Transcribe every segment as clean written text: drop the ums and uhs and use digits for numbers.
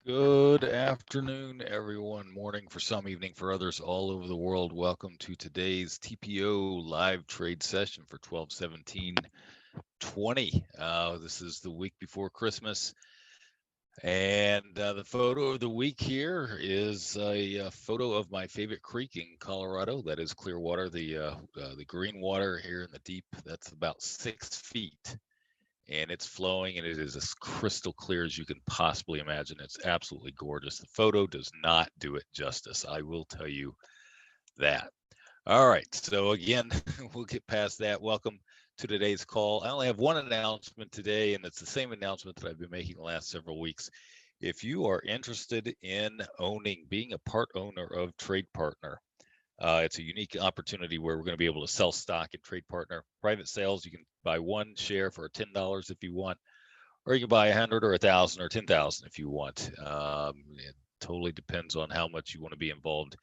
Good afternoon, everyone. Morning for some, evening for others all over the world. Welcome to today's TPO live trade session for 12-17-20. This is the week before Christmas. And the photo of the week here is a photo of my favorite creek in Colorado. That is Clearwater, the green water here in the deep. That's about 6 feet. And it's flowing, and it is as crystal clear as you can possibly imagine. It's absolutely gorgeous. The photo does not do it justice. I will tell you that. All right. So again, we'll get past that. Welcome to today's call. I only have one announcement today, and it's the same announcement that I've been making the last several weeks. If you are interested in being a part owner of Trade Partner, it's a unique opportunity where we're going to be able to sell stock in Trade Partner. Private sales, you can buy one share for $10 if you want, or you can buy 100 or 1,000 or 10,000 if you want. It totally depends on how much you want to be involved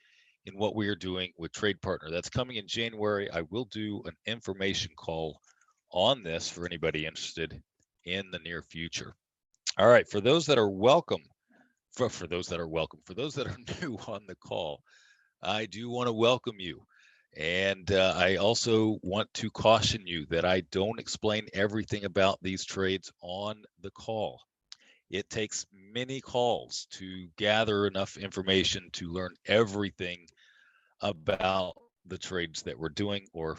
in what we are doing with Trade Partner. That's coming in January. I will do an information call on this for anybody interested in the near future. All right, for those that are for those that are new on the call, I do want to welcome you. And I also want to caution you that I don't explain everything about these trades on the call. It takes many calls to gather enough information to learn everything about the trades that we're doing, or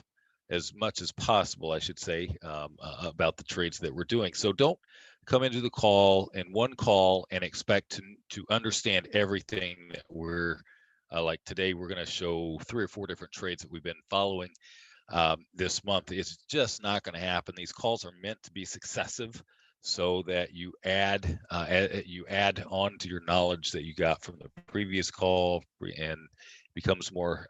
as much as possible, I should say, about the trades that we're doing. So don't come into the call in one call and expect to understand everything that we're like today. We're going to show 3 or 4 different trades that we've been following this month. It's just not going to happen. These calls are meant to be successive, so that you add on to your knowledge that you got from the previous call, and becomes more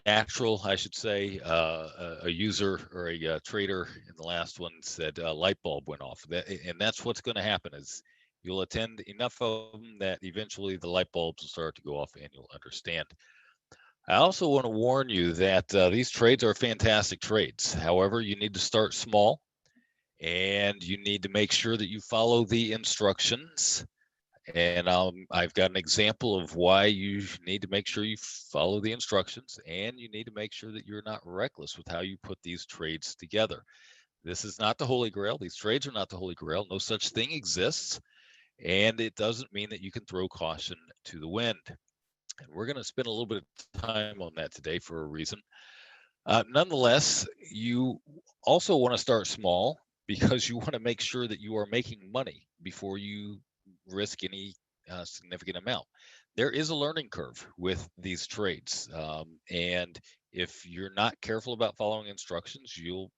natural, I should say. A user or a trader in the last one said a light bulb went off, and that's what's going to happen. Is you'll attend enough of them that eventually the light bulbs will start to go off and you'll understand. I also want to warn you that these trades are fantastic trades. However, you need to start small, and you need to make sure that you follow the instructions. And I've got an example of why you need to make sure you follow the instructions, and you need to make sure that you're not reckless with how you put these trades together. This is not the Holy Grail. These trades are not the Holy Grail. No such thing exists. And it doesn't mean that you can throw caution to the wind. And we're going to spend a little bit of time on that today for a reason. Nonetheless, you also want to start small, because you want to make sure that you are making money before you risk any significant amount. There is a learning curve with these trades. And if you're not careful about following instructions, you'll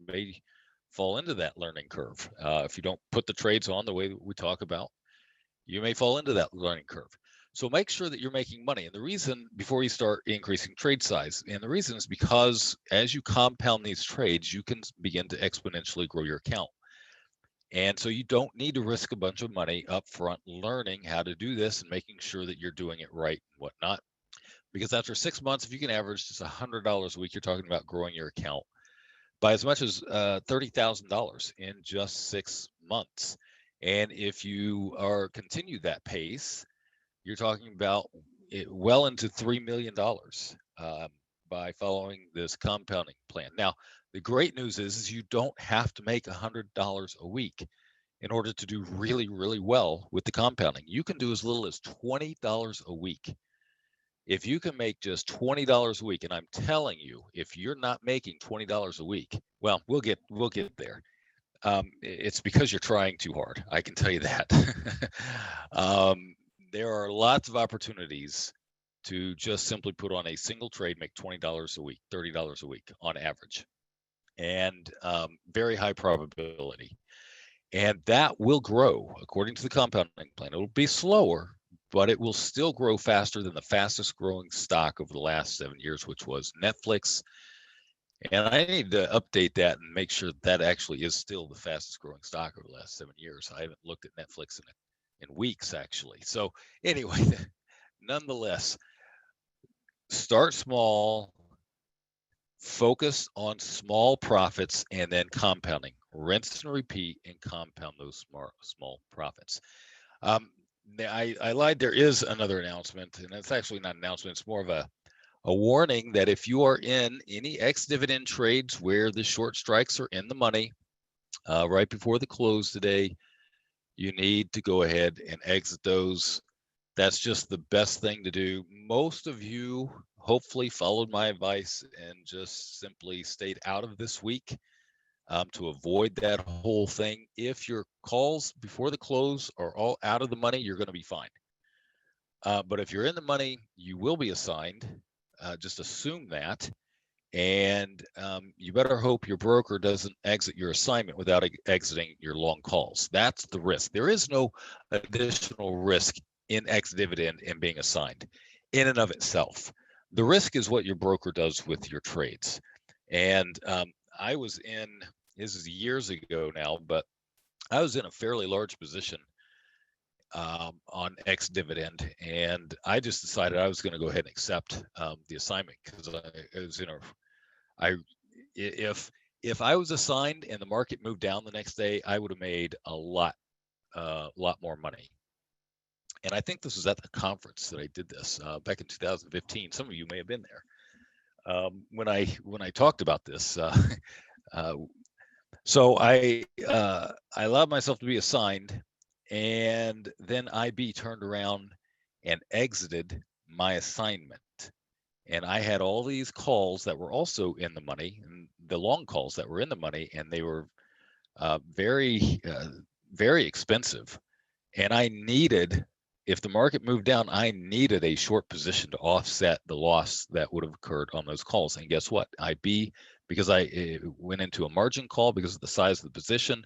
may fall into that learning curve. If you don't put the trades on the way that we talk about, you may fall into that learning curve. So make sure that you're making money. And the reason, before you start increasing trade size, and the reason is because as you compound these trades, you can begin to exponentially grow your account. And so you don't need to risk a bunch of money up front learning how to do this and making sure that you're doing it right and whatnot. Because after 6 months, if you can average just $100 a week, you're talking about growing your account by as much as $30,000 in just 6 months. And if you are continue that pace, you're talking about well into $3 million by following this compounding plan. Now, the great news is you don't have to make $100 a week in order to do really, really well with the compounding. You can do as little as $20 a week. If you can make just $20 a week, and I'm telling you, if you're not making $20 a week, well, we'll get there. It's because you're trying too hard. I can tell you that. There are lots of opportunities to just simply put on a single trade, make $20 a week, $30 a week on average, and very high probability. And that will grow according to the compounding plan. It will be slower, but it will still grow faster than the fastest growing stock over the last 7 years, which was Netflix. And I need to update that and make sure that actually is still the fastest growing stock over the last 7 years. I haven't looked at Netflix in weeks, actually. So anyway, nonetheless, start small, focus on small profits, and then compounding. rinse and repeat, and compound those small profits. Um, I lied. There is another announcement, and it's actually not an announcement. It's more of a warning that if you are in any ex-dividend trades where the short strikes are in the money right before the close today, you need to go ahead and exit those. That's just the best thing to do. Most of you hopefully followed my advice and just simply stayed out of this week to avoid that whole thing. If your calls before the close are all out of the money, you're going to be fine. But if you're in the money, you will be assigned. Just assume that. And you better hope your broker doesn't exit your assignment without exiting your long calls. That's the risk. There is no additional risk in ex-dividend and being assigned in and of itself. The risk is what your broker does with your trades. And I was in, this is years ago now, but I was in a fairly large position on ex-dividend, and I just decided I was going to go ahead and accept the assignment because I was in a I if I was assigned and the market moved down the next day, I would have made a lot more money. And I think this was at the conference that I did this back in 2015. Some of you may have been there when I talked about this. Uh, so I allowed myself to be assigned, and then IB turned around and exited my assignment. And I had all these calls that were also in the money, and the long calls that were in the money, and they were very expensive. And I needed, if the market moved down, I needed a short position to offset the loss that would have occurred on those calls. And guess what? IB, because I went into a margin call because of the size of the position,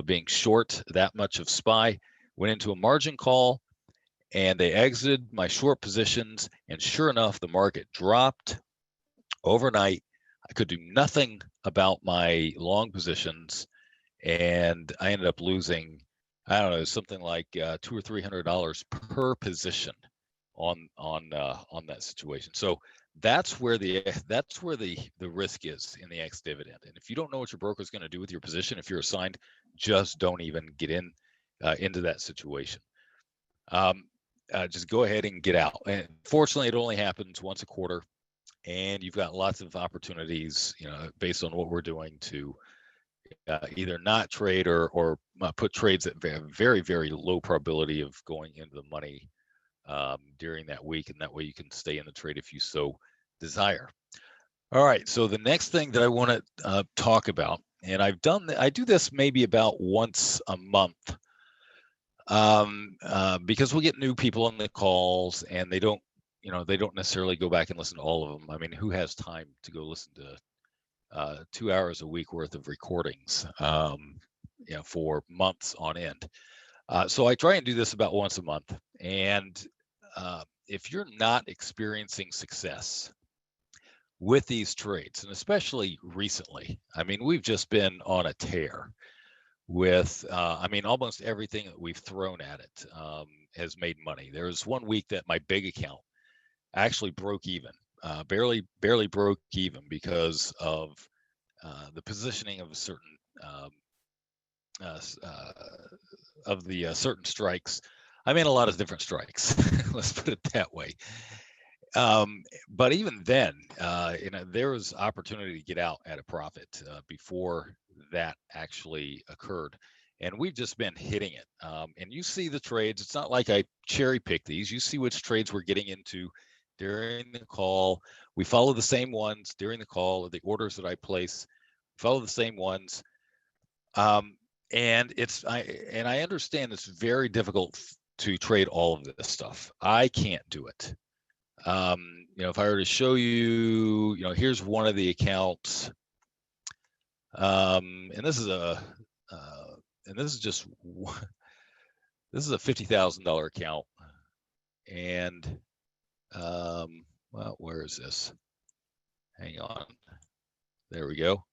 being short that much of SPY, went into a margin call, and they exited my short positions, and sure enough, the market dropped overnight. I could do nothing about my long positions, and I ended up losing, I don't know, something like $200 or $300 per position on that situation. So that's where the risk is in the ex dividend. And if you don't know what your broker is going to do with your position, if you're assigned, just don't even get into that situation. Just go ahead and get out. And fortunately, it only happens once a quarter, and you've got lots of opportunities, based on what we're doing to either not trade or put trades that have very, very low probability of going into the money during that week, and that way you can stay in the trade if you so desire. All right, so the next thing that I want to talk about, and I do this maybe about once a month, because we get new people on the calls, and they don't necessarily go back and listen to all of them. I mean, who has time to go listen to 2 hours a week worth of recordings, for months on end? So I try and do this about once a month. And if you're not experiencing success with these trades, and especially recently, I mean, we've just been on a tear with, almost everything that we've thrown at it has made money. There was one week that my big account actually broke even, barely broke even because of the positioning of a certain certain strikes. I mean, a lot of different strikes. Let's put it that way. But even then, there was opportunity to get out at a profit before that actually occurred. And we've just been hitting it. And you see the trades. It's not like I cherry pick these. You see which trades we're getting into during the call. We follow the same ones during the call, or the orders that I place, follow the same ones. And I understand it's very difficult to trade all of this stuff. I can't do it. If I were to show you, here's one of the accounts, and this is just this is a $50,000 account, and well, where is this? Hang on, there we go.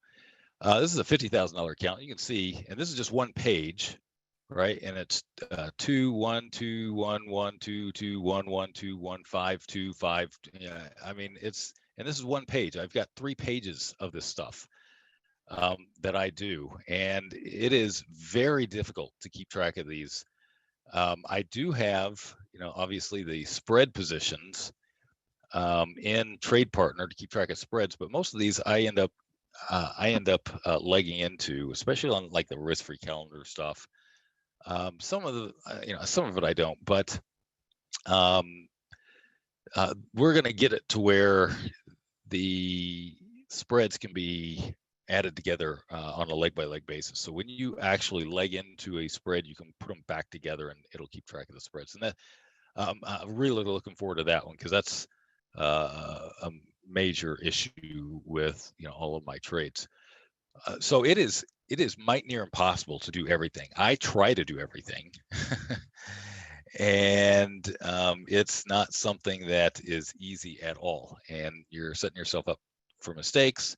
This is a $50,000 account. You can see, and this is just one page, right? And it's 2 1 2 1 1 2 2 1 1 2 1 5 2 5. Yeah, I mean, and this is one page. I've got 3 pages of this stuff. that I do, and it is very difficult to keep track of these. I do have, obviously the spread positions in Trade Partner to keep track of spreads, but most of these I end up legging into, especially on like the risk-free calendar stuff. Some of some of it I don't, but um, we're going to get it to where the spreads can be added together on a leg by leg basis. So when you actually leg into a spread, you can put them back together and it'll keep track of the spreads. And that I'm really looking forward to that one because that's a major issue with all of my trades. So it is might near impossible to do everything. I try to do everything, and it's not something that is easy at all. And you're setting yourself up for mistakes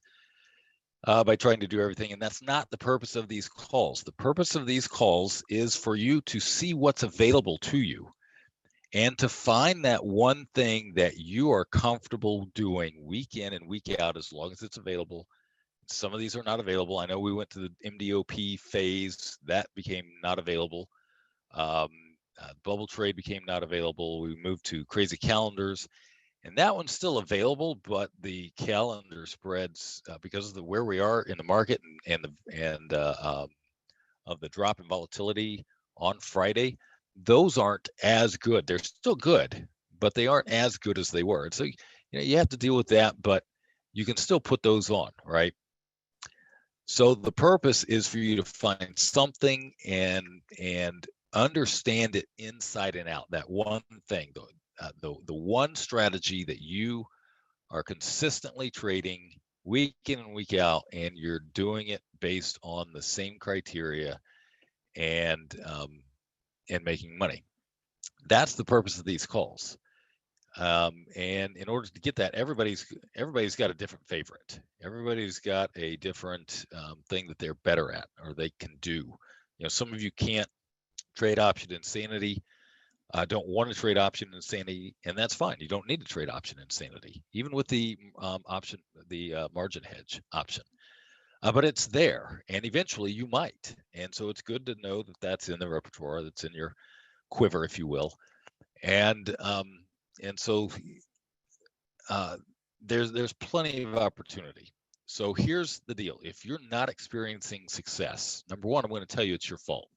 by trying to do everything. And that's not the purpose of these calls. The purpose of these calls is for you to see what's available to you and to find that one thing that you are comfortable doing week in and week out as long as it's available. Some of these are not available. I know we went to the MDOP phase, that became not available. Um, Bubble trade became not available. We moved to crazy calendars, and that one's still available, but the calendar spreads because of where we are in the market and of the drop in volatility on Friday, those aren't as good. They're still good, but they aren't as good as they were. And so you have to deal with that, but you can still put those on, right? So the purpose is for you to find something and understand it inside and out. That one thing, the one strategy that you are consistently trading week in and week out, and you're doing it based on the same criteria and making money. That's the purpose of these calls. And in order to get that, everybody's got a different favorite. Everybody's got a different thing that they're better at or they can do. Some of you can't trade option insanity. Don't want to trade option insanity, and that's fine. You don't need to trade option insanity, even with the option, the margin hedge option. But it's there, and eventually you might. And so it's good to know that that's in the repertoire, that's in your quiver, if you will. And so uh, there's plenty of opportunity. So here's the deal: if you're not experiencing success, number one, I'm going to tell you it's your fault.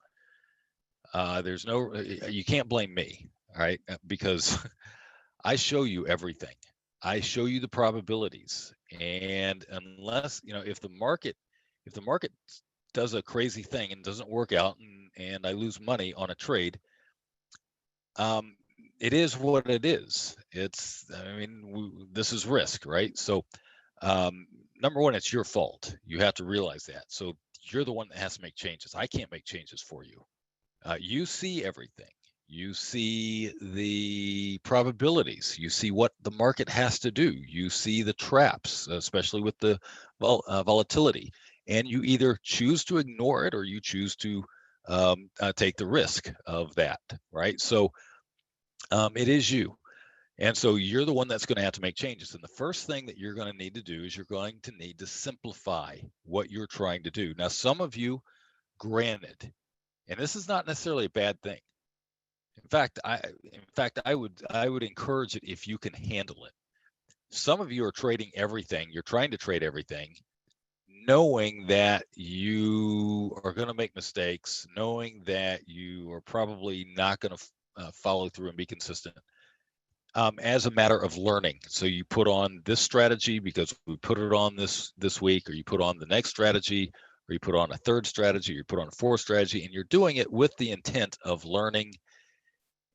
There's no, you can't blame me, all right? Because I show you everything. I show you the probabilities, and unless if the market does a crazy thing and doesn't work out, and I lose money on a trade, um, it is what it is. This is risk, right? So, number one, it's your fault. You have to realize that. So you're the one that has to make changes. I can't make changes for you. You see everything. You see the probabilities. You see what the market has to do. You see the traps, especially with the volatility. And you either choose to ignore it or you choose to take the risk of that, right? So it is you. And so you're the one that's going to have to make changes. And the first thing that you're going to need to do is you're going to need to simplify what you're trying to do. Now, some of you, granted, and this is not necessarily a bad thing. In fact, I would encourage it if you can handle it. Some of you are trading everything. You're trying to trade everything, knowing that you are going to make mistakes, knowing that you are probably not going to follow through and be consistent. As a matter of learning. So you put on this strategy because we put it on this week, or you put on the next strategy, or you put on a third strategy, or you put on a fourth strategy, and you're doing it with the intent of learning,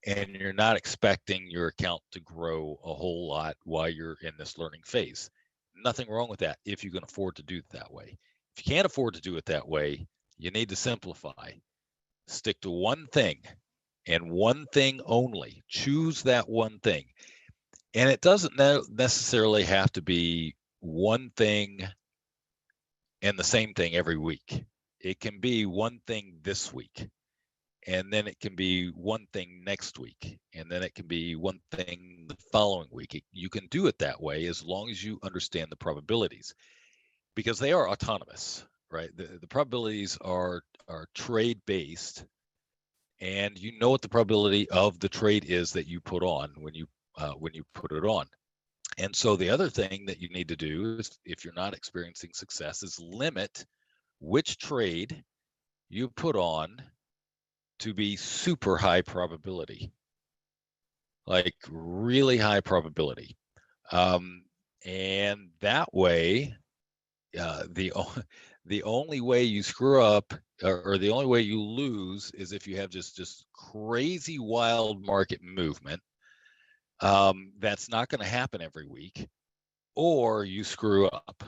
and you're not expecting your account to grow a whole lot while you're in this learning phase. Nothing wrong with that if you can afford to do it that way. If you can't afford to do it that way, you need to simplify. Stick to one thing and one thing only. Choose that one thing. And it doesn't necessarily have to be one thing and the same thing every week. It can be one thing this week, and then it can be one thing next week, and then it can be one thing the following week. You can do it that way as long as you understand the probabilities. because they are autonomous, right? The probabilities are trade based, and you know what the probability of the trade is that you put on when you put it on. And so the other thing that you need to do is, if you're not experiencing success, is limit which trade you put on to be super high probability, like really high probability. And that way, the only way you screw up, or the only way you lose, is if you have just crazy wild market movement. That's not going to happen every week, or you screw up.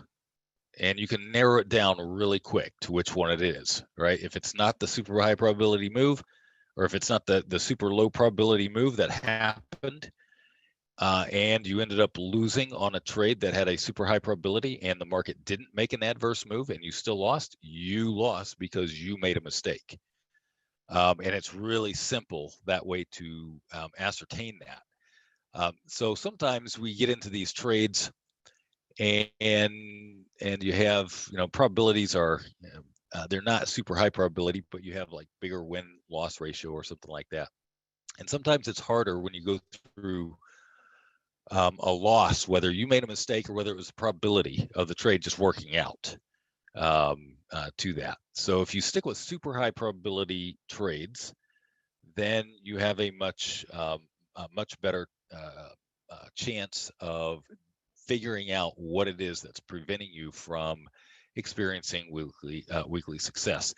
And you can narrow it down really quick to which one it is, right? If it's not the super high probability move, or if it's not the super low probability move that happened, and you ended up losing on a trade that had a super high probability and the market didn't make an adverse move and you still lost, you lost because you made a mistake. And it's really simple that way to ascertain that. So sometimes we get into these trades and you have, probabilities are, they're not super high probability, but you have like bigger win-loss ratio or something like that. And sometimes it's harder when you go through a loss, whether you made a mistake or whether it was the probability of the trade just working out to that. So if you stick with super high probability trades, then you have a much better chance of figuring out what it is that's preventing you from experiencing weekly success.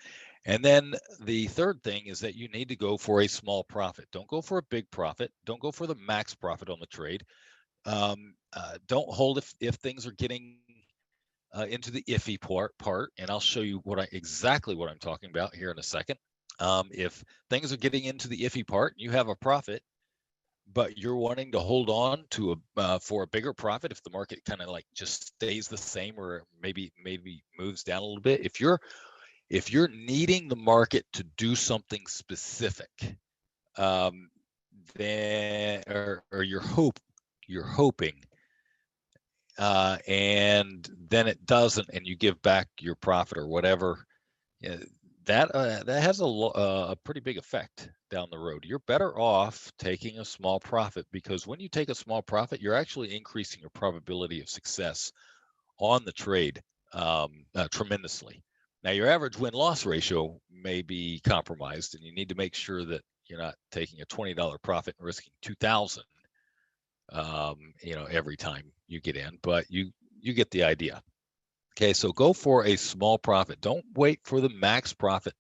And then the third thing is that you need to go for a small profit. Don't go for a big profit. Don't go for the max profit on the trade. Don't hold if things are getting into the iffy part, and I'll show you exactly what I'm talking about here in a second. If things are getting into the iffy part, you have a profit, but you're wanting to hold on to for a bigger profit if the market kind of like just stays the same or maybe moves down a little bit. If you're needing the market to do something specific, then or you're hoping, and then it doesn't, and you give back your profit or whatever, that has a pretty big effect down the road. You're better off taking a small profit, because when you take a small profit, you're actually increasing your probability of success on the trade tremendously. Now, your average win-loss ratio may be compromised, and you need to make sure that you're not taking a $20 profit and risking 2,000, every time you get in, but you get the idea. Okay, so go for a small profit. Don't wait for the max profit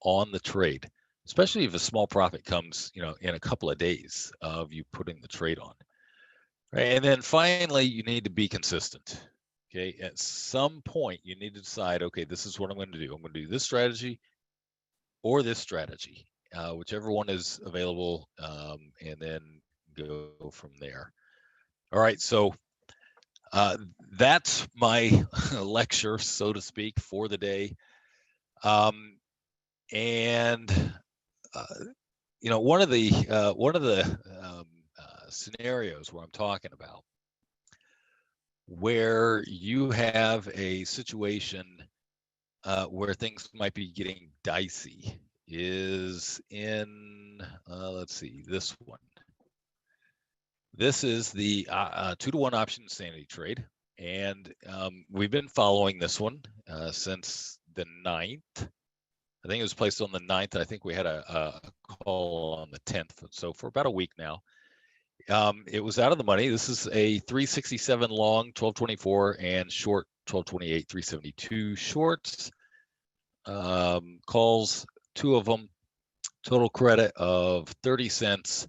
on the trade, especially if a small profit comes, in a couple of days of you putting the trade on. Right, and then finally, you need to be consistent. Okay, at some point, you need to decide, okay, this is what I'm going to do. I'm going to do this strategy or this strategy, whichever one is available, and then go from there. All right, so that's my lecture, so to speak, for the day. And one of the scenarios where I'm talking about, where you have a situation where things might be getting dicey, is in let's see, this one. This is the 2-to-1 option insanity trade, and we've been following this one since the 9th. I think it was placed on the 9th. I think we had a call on the 10th. So for about a week now, it was out of the money. This is a 367 long, 1224, and short 1228, 372 shorts. Calls, 2 of them, total credit of 30 cents.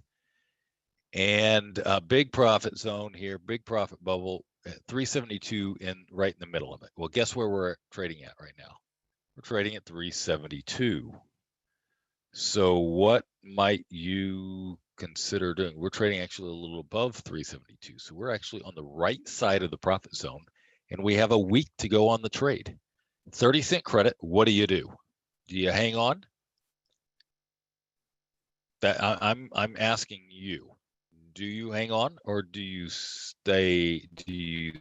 And a big profit zone here, big profit bubble at 372 right in the middle of it. Well, guess where we're trading at right now? We're trading at 372. So what might you consider doing? We're trading actually a little above 372. So we're actually on the right side of the profit zone, and we have a week to go on the trade. 30-cent credit, what do? Do you hang on? That I'm asking you. Do you hang on, or do you stay? Do you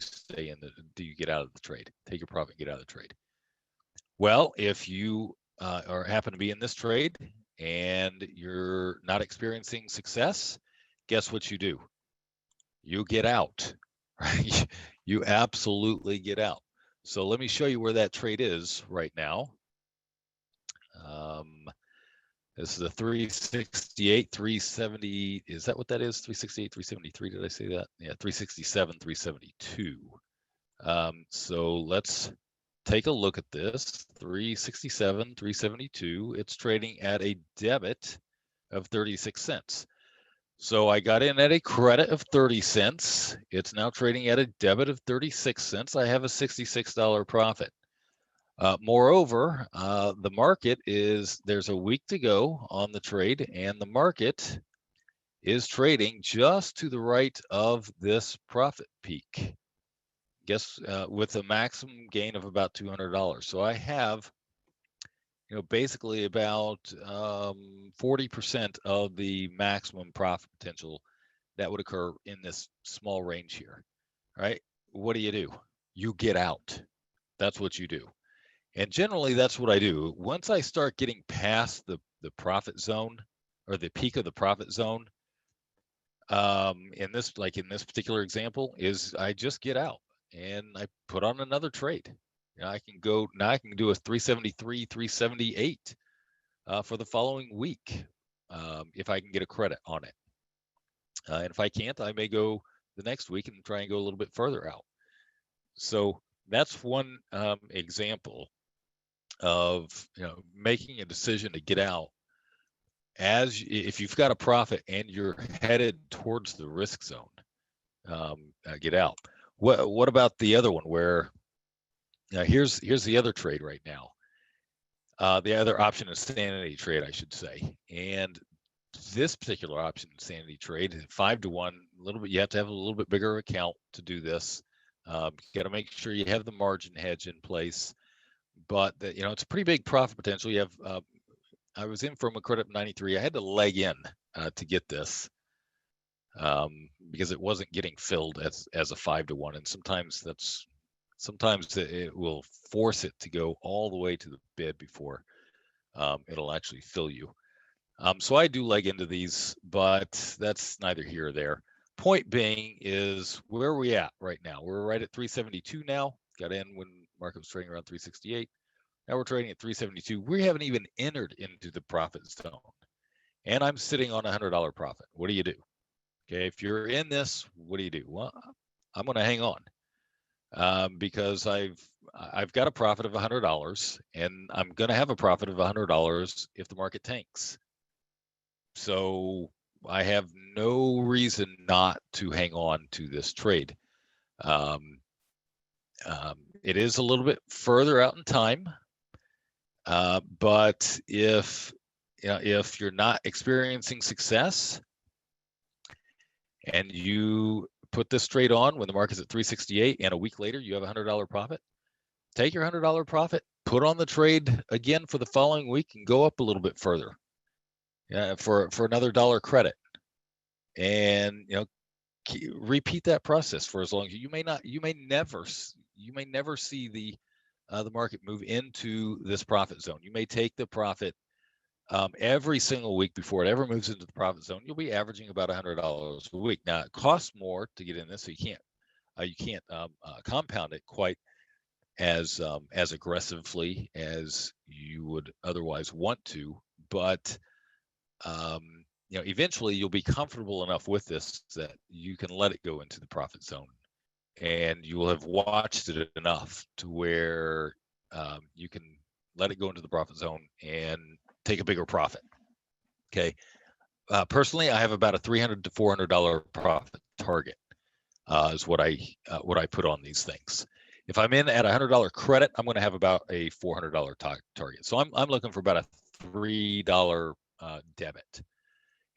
get out of the trade? Take your profit, and get out of the trade. Well, if you or happen to be in this trade and you're not experiencing success, guess what you do? You get out, right? You absolutely get out. So let me show you where that trade is right now. This is a 368, 370. Is that what that is? 368, 373. Did I say that? Yeah, 367, 372. So let's take a look at this. 367, 372. It's trading at a debit of 36 cents. So I got in at a credit of 30 cents. It's now trading at a debit of 36 cents. I have a $66 profit. Moreover, the market there's a week to go on the trade, and the market is trading just to the right of this profit peak. Guess with a maximum gain of about $200. So I have, basically about 40% of the maximum profit potential that would occur in this small range here. Right? What do? You get out. That's what you do. And generally, that's what I do. Once I start getting past the profit zone or the peak of the profit zone, in this particular example, is I just get out and I put on another trade. I can do a 373, 378 for the following week if I can get a credit on it. And if I can't, I may go the next week and try and go a little bit further out. So that's one example of making a decision to get out if you've got a profit and you're headed towards the risk zone. Get out. What about the other one where here's the other trade right now. The other option is sanity trade, I should say. And this particular option, sanity trade, 5-to-1, a little bit. You have to have a little bit bigger account to do this. You got to make sure you have the margin hedge in place. But it's a pretty big profit potential. You have. I was in from a credit of 93. I had to leg in to get this because it wasn't getting filled as a 5-to-1, and sometimes it will force it to go all the way to the bid before it'll actually fill you. So I do leg into these, but that's neither here or there. Point being is where are we at right now? We're right at 372 now. Got in when market was trading around 368. Now we're trading at 372. We haven't even entered into the profit zone. And I'm sitting on a $100 profit. What do you do? Okay, if you're in this, what do you do? Well, I'm going to hang on because I've got a profit of $100, and I'm going to have a profit of $100 if the market tanks. So I have no reason not to hang on to this trade. It is a little bit further out in time. But if you're not experiencing success and you put this trade on when the market's at 368 and a week later you have a $100 profit, take your $100 profit, put on the trade again for the following week and go up a little bit further for another dollar credit, and repeat that process for as long as you may never see the market move into this profit zone. You may take the profit every single week before it ever moves into the profit zone. You'll be averaging about $100 a week. Now it costs more to get in this, so you can't compound it quite as aggressively as you would otherwise want to. But eventually you'll be comfortable enough with this that you can let it go into the profit zone, and you will have watched it enough to where you can let it go into the profit zone and take a bigger profit. Okay. Personally, I have about a $300 to $400 profit target is what I put on these things. If I'm in at a $100 credit, I'm going to have about a $400 target. So I'm looking for about a $3 debit,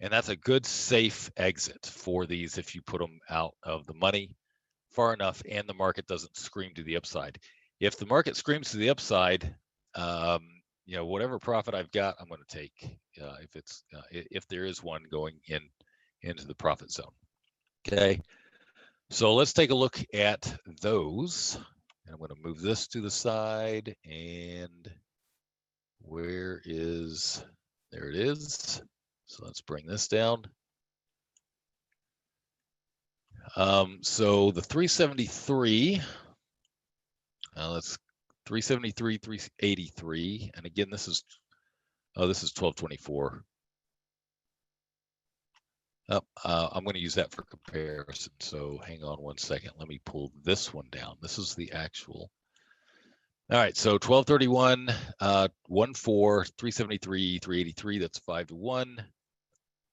and that's a good safe exit for these if you put them out of the money far enough and the market doesn't scream to the upside. If the market screams to the upside, whatever profit I've got, I'm going to take if there is one going into the profit zone. Okay, so let's take a look at those. I'm going to move this to the side, and where is, there it is. So let's bring this down. So the 373, let's 373, 383, and again, this is 1224. I'm going to use that for comparison. So hang on one second. Let me pull this one down. This is the actual. All right, so 1231, 14, 373, 383. That's 5-1.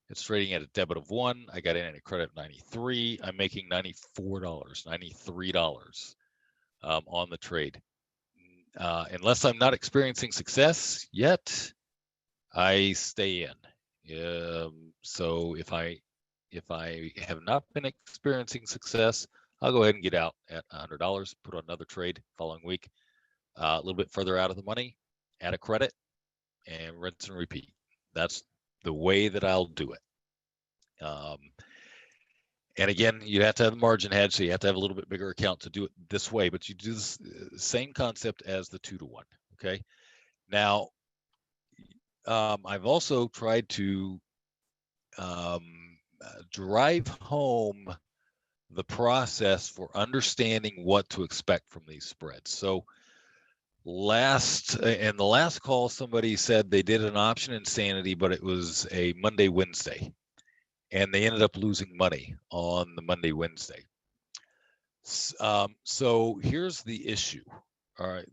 It's trading at a debit of 1. I got in at a credit of 93. I'm making $94, $93 on the trade. Unless I'm not experiencing success yet, I stay in. So if I have not been experiencing success, I'll go ahead and get out at $100, put on another trade following week, a little bit further out of the money, add a credit, and rinse and repeat. That's the way that I'll do it. And again, you have to have a margin hedge, so you have to have a little bit bigger account to do it this way, but you do the same concept as the 2-to-1, okay? Now, I've also tried to drive home the process for understanding what to expect from these spreads. So in the last call, somebody said they did an option insanity, but it was a Monday, Wednesday, and they ended up losing money on the Monday, Wednesday. So here's the issue. All right.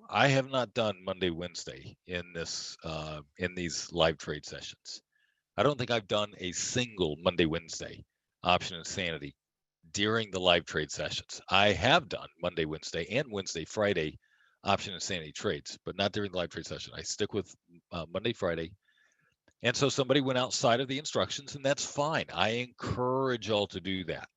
I have not done Monday, Wednesday in these live trade sessions. I don't think I've done a single Monday, Wednesday option insanity during the live trade sessions. I have done Monday, Wednesday, and Wednesday, Friday option insanity trades, but not during the live trade session. I stick with Monday, Friday. And so somebody went outside of the instructions, and that's fine. I encourage y'all to do that.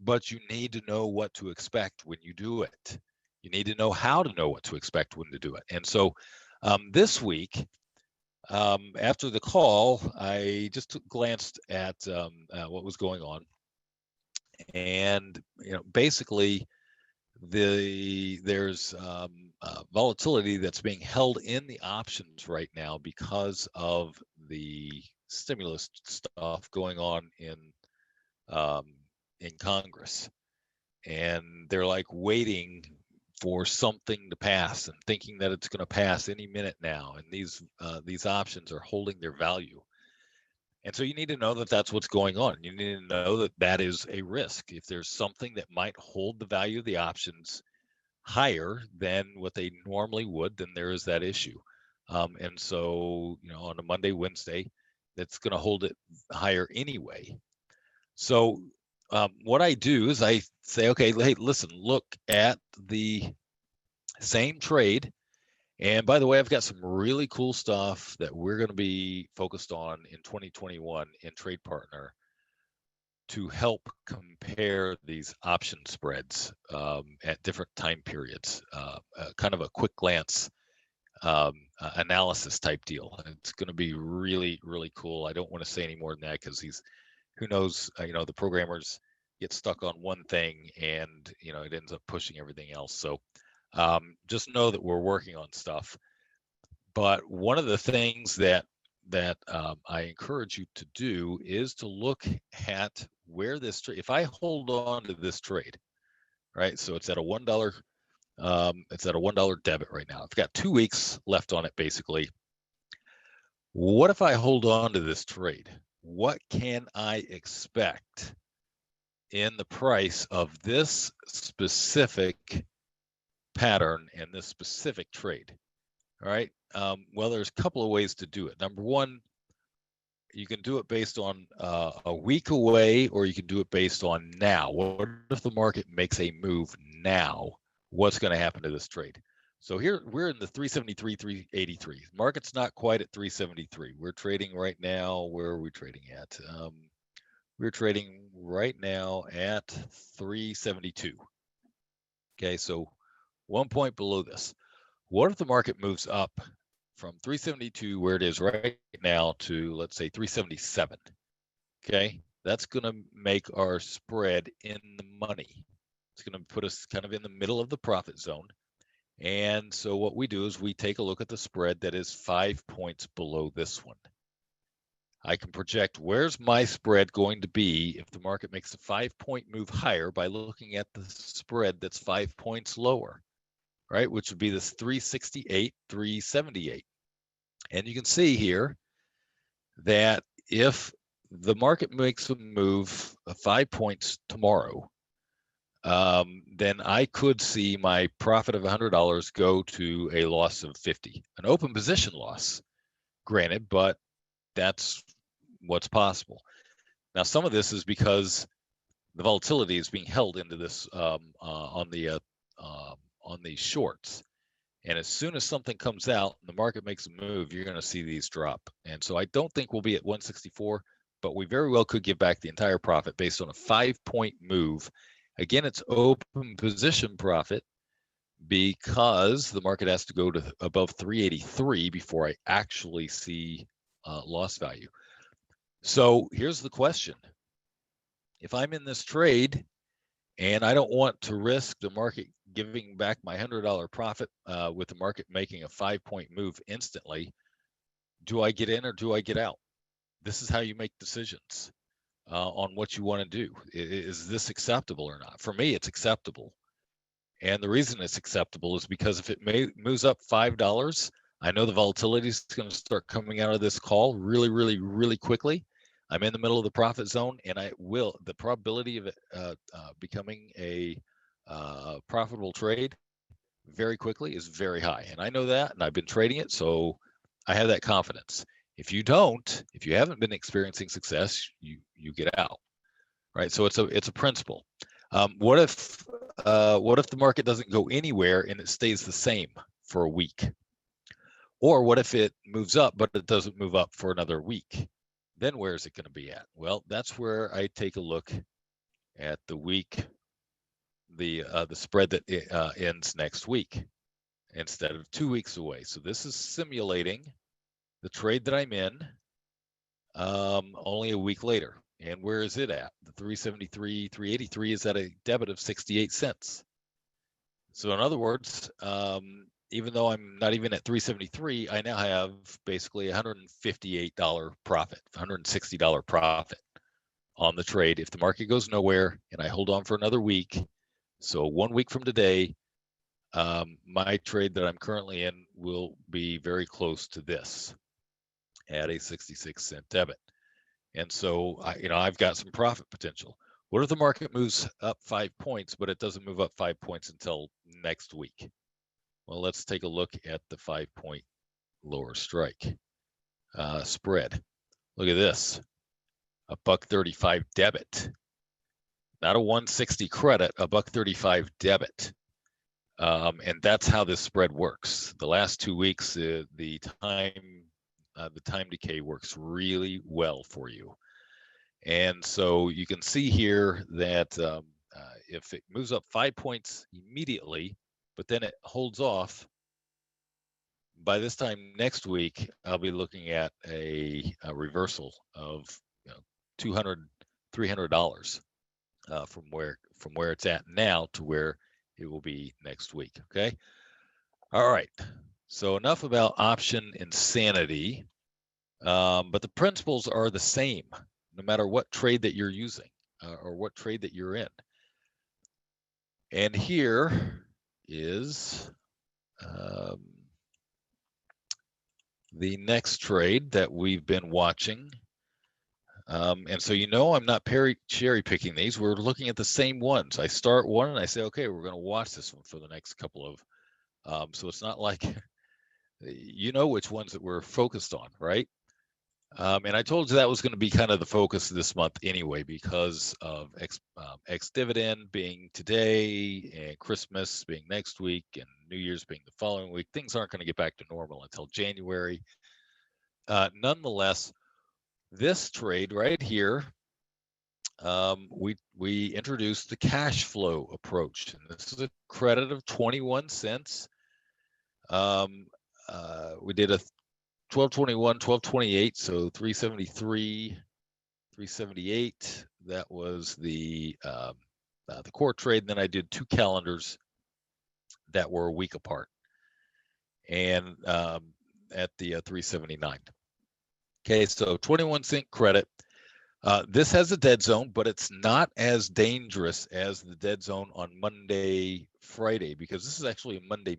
But you need to know what to expect when you do it. You need to know how to know what to expect when to do it. And so this week, after the call, I just glanced at what was going on, and basically, there's volatility that's being held in the options right now because of the stimulus stuff going on in Congress, and they're like waiting for something to pass and thinking that it's going to pass any minute now, and these options are holding their value. And so you need to know that that's what's going on. You need to know that that is a risk. If there's something that might hold the value of the options higher than what they normally would, then there is that issue. And so, on a Monday, Wednesday, that's going to hold it higher anyway. So what I do is I say, okay, hey, listen, look at the same trade. And by the way, I've got some really cool stuff that we're going to be focused on in 2021 in Trade Partner to help compare these option spreads at different time periods, kind of a quick glance analysis type deal. It's going to be really, really cool. I don't want to say any more than that because who knows, the programmers get stuck on one thing and, it ends up pushing everything else. So just know that we're working on stuff. But one of the things that I encourage you to do is to look at where this trade, if I hold on to this trade, right? So it's at a $1, it's at a $1 debit right now. I've got 2 weeks left on it, basically. What if I hold on to this trade? What can I expect in the price of this specific pattern and this specific trade? All right. Well, there's a couple of ways to do it. Number one, you can do it based on a week away, or you can do it based on now. What if the market makes a move now? What's going to happen to this trade? So here we're in the 373, 383. Market's not quite at 373. We're trading right now. Where are we trading at? We're trading right now at 372. Okay, so 1 point below this. What if the market moves up from 372, where it is right now, to, let's say, 377? Okay, that's going to make our spread in the money. It's going to put us kind of in the middle of the profit zone. And so what we do is we take a look at the spread that is 5 points below this one. I can project where's my spread going to be if the market makes a 5-point move higher by looking at the spread that's 5 points lower, right? Which would be this 368, 378. And you can see here that if the market makes a move 5 points tomorrow, then I could see my profit of $100 go to a loss of 50, an open position loss, granted, but that's what's possible. Now, some of this is because the volatility is being held into this on these shorts. And as soon as something comes out and the market makes a move, you're going to see these drop. And so I don't think we'll be at 164, but we very well could give back the entire profit based on a 5-point move. Again, it's open position profit because the market has to go to above 383 before I actually see loss value. So here's the question. If I'm in this trade and I don't want to risk the market giving back my $100 profit with the market making a 5-point move instantly, do I get in or do I get out? This is how you make decisions on what you want to do. Is this acceptable or not? For me, it's acceptable. And the reason it's acceptable is because if it moves up $5, I know the volatility is going to start coming out of this call really, really, really quickly. I'm in the middle of the profit zone, and the probability of it becoming a profitable trade very quickly is very high. And I know that, and I've been trading it, so I have that confidence. If you haven't been experiencing success, you get out, right? So it's a principle. What if the market doesn't go anywhere and it stays the same for a week? Or what if it moves up, but it doesn't move up for another week? Then where is it going to be at? Well, that's where I take a look at the week, the spread that ends next week instead of 2 weeks away. So this is simulating the trade that I'm in only a week later. And where is it at? The 373, 383 is at a debit of 68 cents. So in other words, even though I'm not even at 373, I now have basically $158 profit, $160 profit on the trade if the market goes nowhere and I hold on for another week. So 1 week from today, my trade that I'm currently in will be very close to this at a 66-cent debit. And so I've got some profit potential. What if the market moves up 5 points, but it doesn't move up 5 points until next week? Well, let's take a look at the 5-point lower strike spread. Look at this, a $1.35 debit, not a 160 credit, a $1.35 debit. And that's how this spread works. The last 2 weeks, the time decay works really well for you. And so you can see here that if it moves up 5 points immediately, but then it holds off, by this time next week, I'll be looking at a reversal of $200, $300 from where it's at now to where it will be next week. Okay. All right. So enough about option insanity, but the principles are the same no matter what trade that you're using or what trade that you're in. And here is the next trade that we've been watching. And so I'm not cherry picking these. We're looking at the same ones. I start one and I say, okay, we're going to watch this one for the next couple of, so it's not like, which ones that we're focused on, right? And I told you that was going to be kind of the focus of this month anyway, because of ex-dividend being today and Christmas being next week and New Year's being the following week. Things aren't going to get back to normal until January. Nonetheless, this trade right here, we introduced the cash flow approach. And this is a credit of 21 cents. We did a 1221, 1228, so 373 378, that was the core trade. And then I did 2 calendars that were a week apart, and at the 379. Okay, so 21-cent credit. This has a dead zone, but it's not as dangerous as the dead zone on Monday, Friday, because this is actually a Monday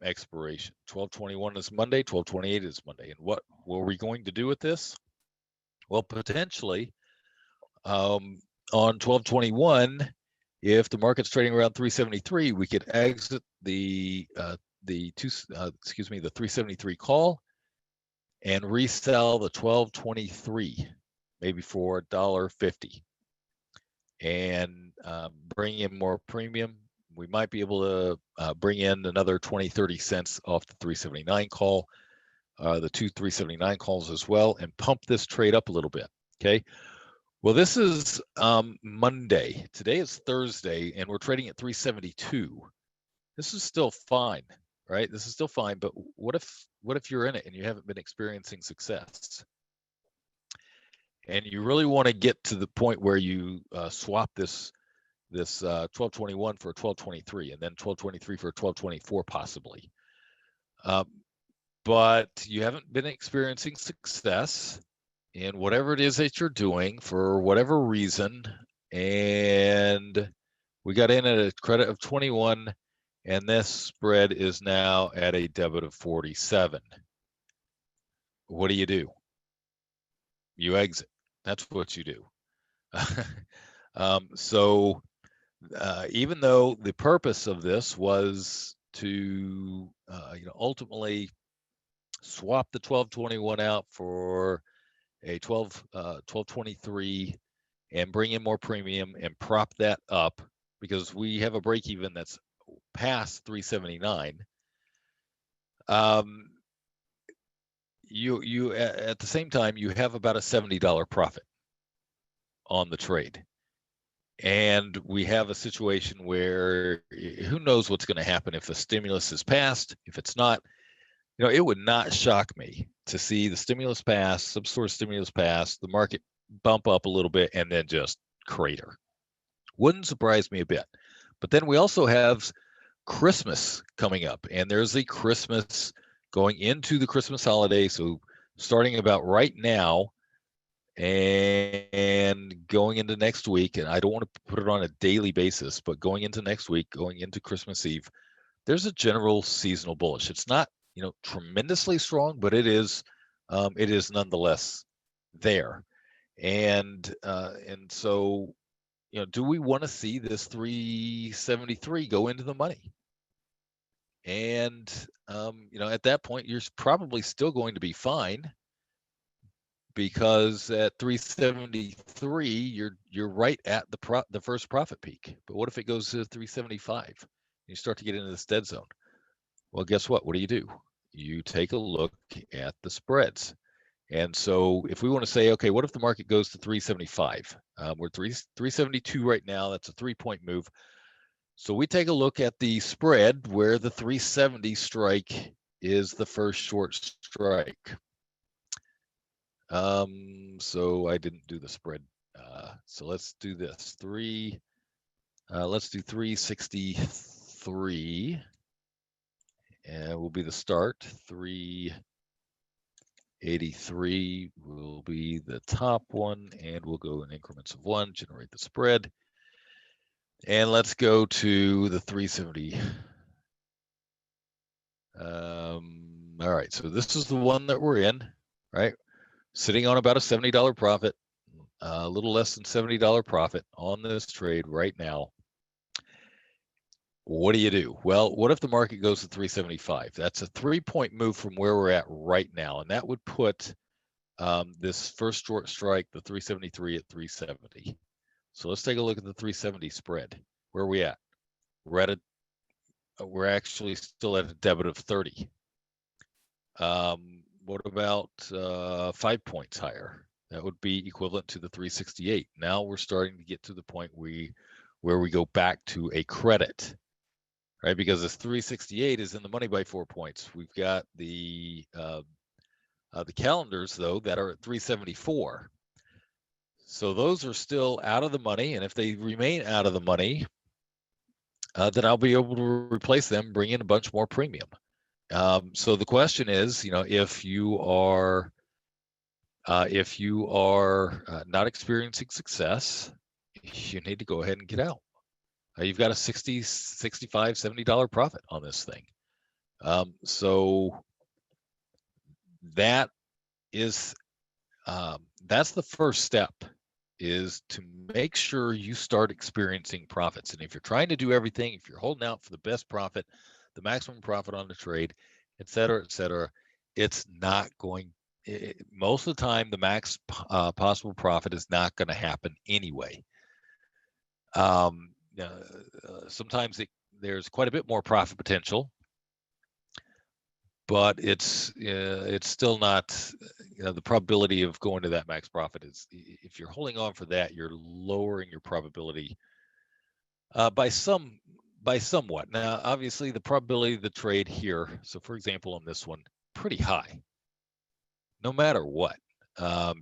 expiration. 12/21 is Monday, 12/28 is Monday. And what were we going to do with this? Well, potentially on 12/21, if the market's trading around 373, we could exit the 373 call and resell the 12/23, maybe for $1.50, and bring in more premium. We might be able to bring in another 20-30 cents off the 379 call, the 2 379 calls as well, and pump this trade up a little bit. Okay. Well, this is Monday. Today is Thursday, and we're trading at 372. This is still fine, right? This is still fine. But what if you're in it and you haven't been experiencing success, and you really want to get to the point where you swap this 12/21 for a 12/23, and then 12/23 for a 12/24 possibly, but you haven't been experiencing success in whatever it is that you're doing for whatever reason, and we got in at a credit of 21, and this spread is now at a debit of 47. What do? You exit. That's what you do. So even though the purpose of this was to ultimately swap the 12/21 out for a 12/23 and bring in more premium and prop that up, because we have a break even that's past 379. You at the same time, you have about a $70 profit on the trade. And we have a situation where who knows what's going to happen if the stimulus is passed. If it's not, it would not shock me to see the stimulus pass, some sort of stimulus pass, the market bump up a little bit, and then just crater. Wouldn't surprise me a bit. But then we also have Christmas coming up, and there's a Christmas going into the Christmas holiday. So starting about right now and going into next week, and I don't want to put it on a daily basis, but going into next week, going into Christmas Eve, there's a general seasonal bullish. It's not, tremendously strong, but it is nonetheless there. And so, do we want to see this 373 go into the money? And at that point, you're probably still going to be fine, because at 373, you're right at the first profit peak. But what if it goes to 375? And you start to get into this dead zone. Well, guess what? What do? You take a look at the spreads. And so if we want to say, okay, what if the market goes to 375? We're 372 right now. That's a 3-point move. So we take a look at the spread where the 370 strike is the first short strike. So I didn't do the spread. So let's do this. Let's do 363. And will be the start. 383 will be the top one, and we'll go in increments of 1, generate the spread. And let's go to the 370. All right, so this is the one that we're in, right? Sitting on about a $70 profit, a little less than $70 profit on this trade right now. What do? Well, what if the market goes to 375? That's a 3-point move from where we're at right now, and that would put this first short strike, the 373, at 370. So let's take a look at the 370 spread. Where are we at? We're actually still at a debit of 30. What about 5 points higher? That would be equivalent to the 368. Now we're starting to get to the point where we go back to a credit, right? Because this 368 is in the money by 4 points. We've got the calendars though that are at 374. So those are still out of the money, and if they remain out of the money, then I'll be able to replace them, bring in a bunch more premium. So the question is, if you are not experiencing success, you need to go ahead and get out. You've got a $60, $65, $70 profit on this thing. So that is that's the first step, is to make sure you start experiencing profits. And if you're trying to do everything, if you're holding out for the best profit, the maximum profit on the trade, et cetera, it's not going. Most of the time, the max possible profit is not going to happen anyway. Sometimes there's quite a bit more profit potential, but it's still not, the probability of going to that max profit is, if you're holding on for that, you're lowering your probability by somewhat. Now, obviously, the probability of the trade here, so for example, on this one, pretty high, no matter what,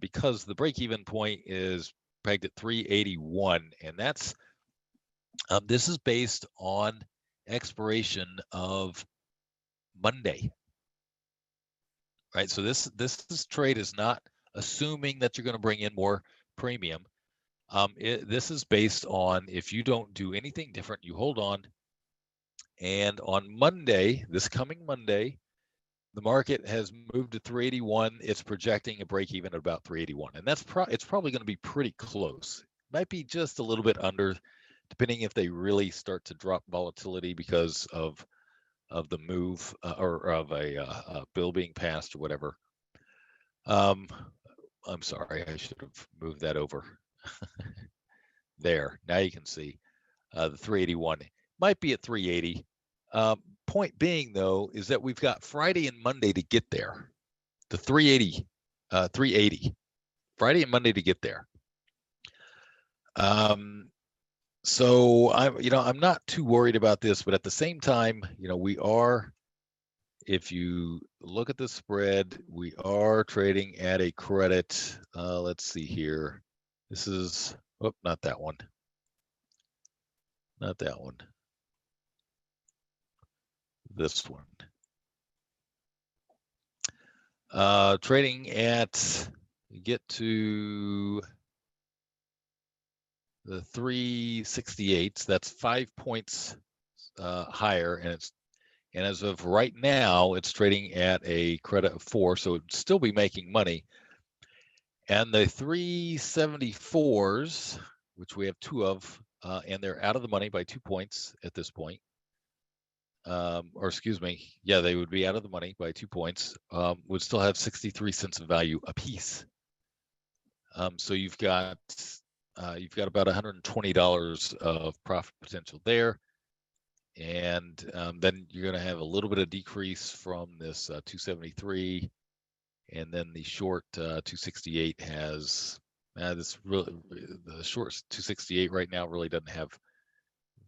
because the break-even point is pegged at 381, and that's this is based on expiration of Monday. Right, so this trade is not assuming that you're going to bring in more premium. This is based on, if you don't do anything different, you hold on, and on Monday, this coming Monday, the market has moved to 381. It's projecting a break even at about 381, and it's probably going to be pretty close. Might be just a little bit under, depending if they really start to drop volatility because of the move or of a bill being passed or whatever. I'm sorry, I should have moved that over. There, now you can see the 381 might be at 380. Point being, though, is that we've got Friday and Monday to get there. The 380, Friday and Monday to get there. So I'm not too worried about this, but at the same time, we are. If you look at the spread, we are trading at a credit. Let's see here. This is, not that one. Not that one. This one. Trading at, get to the 368s. That's 5 points higher, and as of right now, it's trading at a credit of 4, so it'd still be making money. And the 374s, which we have 2 of, and they're out of the money by 2 points at this point. Or excuse me, yeah, they would be out of the money by 2 points. Would still have 63 cents of value apiece. So you've got about $120 of profit potential there. And then you're going to have a little bit of decrease from this 273, and then the short 268 has the short 268 right now really doesn't have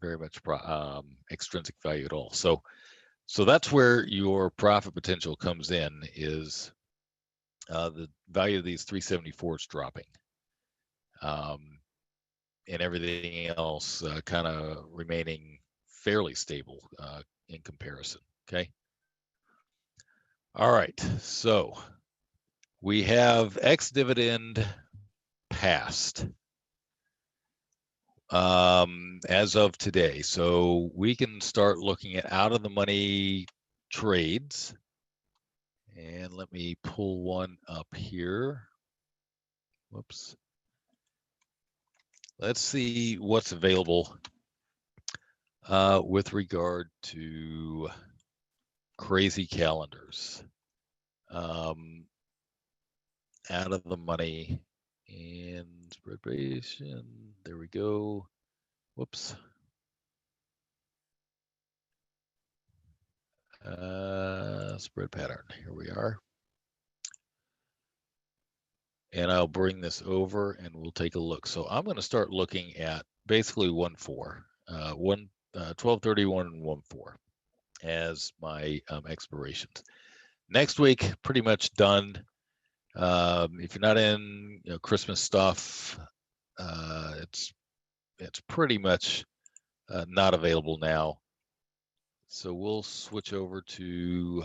very much extrinsic value at all. So that's where your profit potential comes in, is the value of these 374s dropping, and everything else kind of remaining fairly stable in comparison. Okay. All right. So we have ex-dividend passed as of today. So we can start looking at out of the money trades. And let me pull one up here. Whoops. Let's see what's available with regard to crazy calendars. Out of the money and spread variation. There we go. Whoops. Spread pattern. Here we are. And I'll bring this over and we'll take a look. So I'm going to start looking at basically 1-4, 1231 and 1-4 as my expirations. Next week, pretty much done. If you're not in Christmas stuff, it's pretty much not available now. So we'll switch over to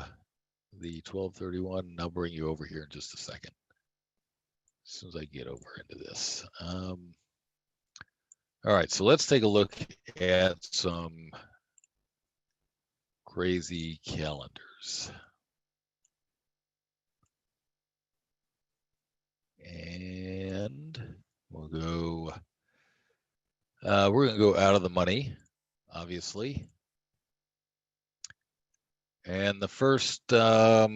the 1231, and I'll bring you over here in just a second. As soon as I get over into this. All right, so let's take a look at some crazy calendars. And we'll go, we're going to go out of the money, obviously. And the first, we're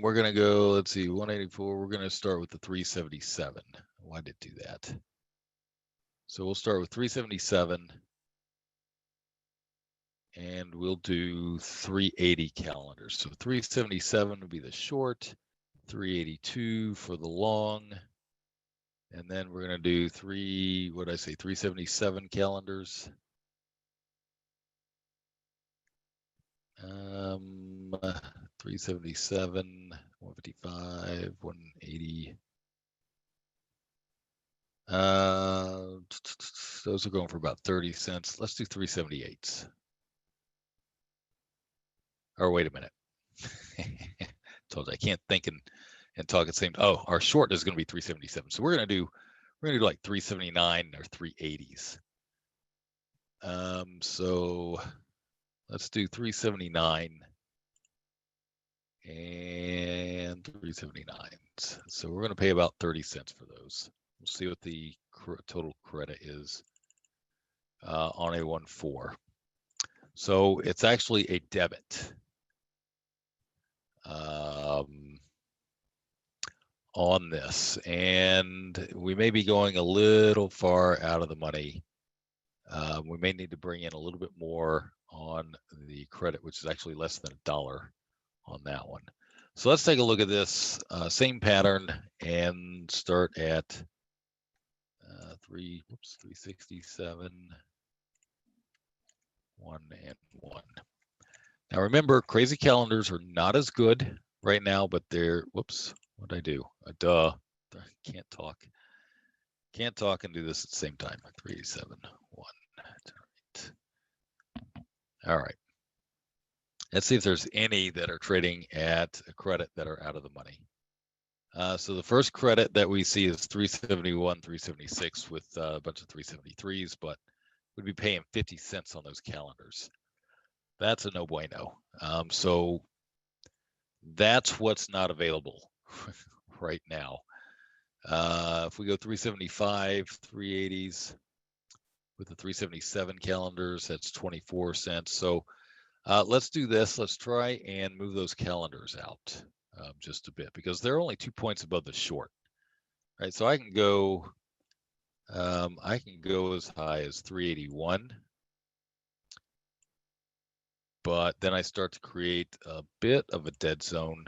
going to go, let's see, 184. We're going to start with the 377. Why did it do that? So we'll start with 377. And we'll do 380 calendars. So 377 would be the short, 382 for the long. And then we're going to do 377 calendars. 377, 155, 180. Those are going for about 30 cents. Let's do 378s. Or wait a minute. Told you I can't think and talk at the same. Oh, our short is going to be 377. So we're going to do like 379 or 380s. So let's do 379 and 379s. So we're going to pay about 30 cents for those. We'll see what the total credit is on a 1-4. So it's actually a debit on this, and we may be going a little far out of the money. We may need to bring in a little bit more on the credit, which is actually less than $1 on that one. So let's take a look at this same pattern and start at 367, 1 and 1. Now remember, crazy calendars are not as good right now, but they're, whoops, what did I do? Duh, can't talk. Can't talk and do this at the same time. 387, 1. All right. Let's see if there's any that are trading at a credit that are out of the money. So the first credit that we see is 371, 376 with a bunch of 373s, but we'd be paying 50 cents on those calendars. That's a no bueno. So that's what's not available right now. If we go 375, 380s with the 377 calendars, that's 24 cents. So let's do this. Let's try and move those calendars out just a bit, because they're only 2 points above the short. Right, so I can go as high as 381, but then I start to create a bit of a dead zone.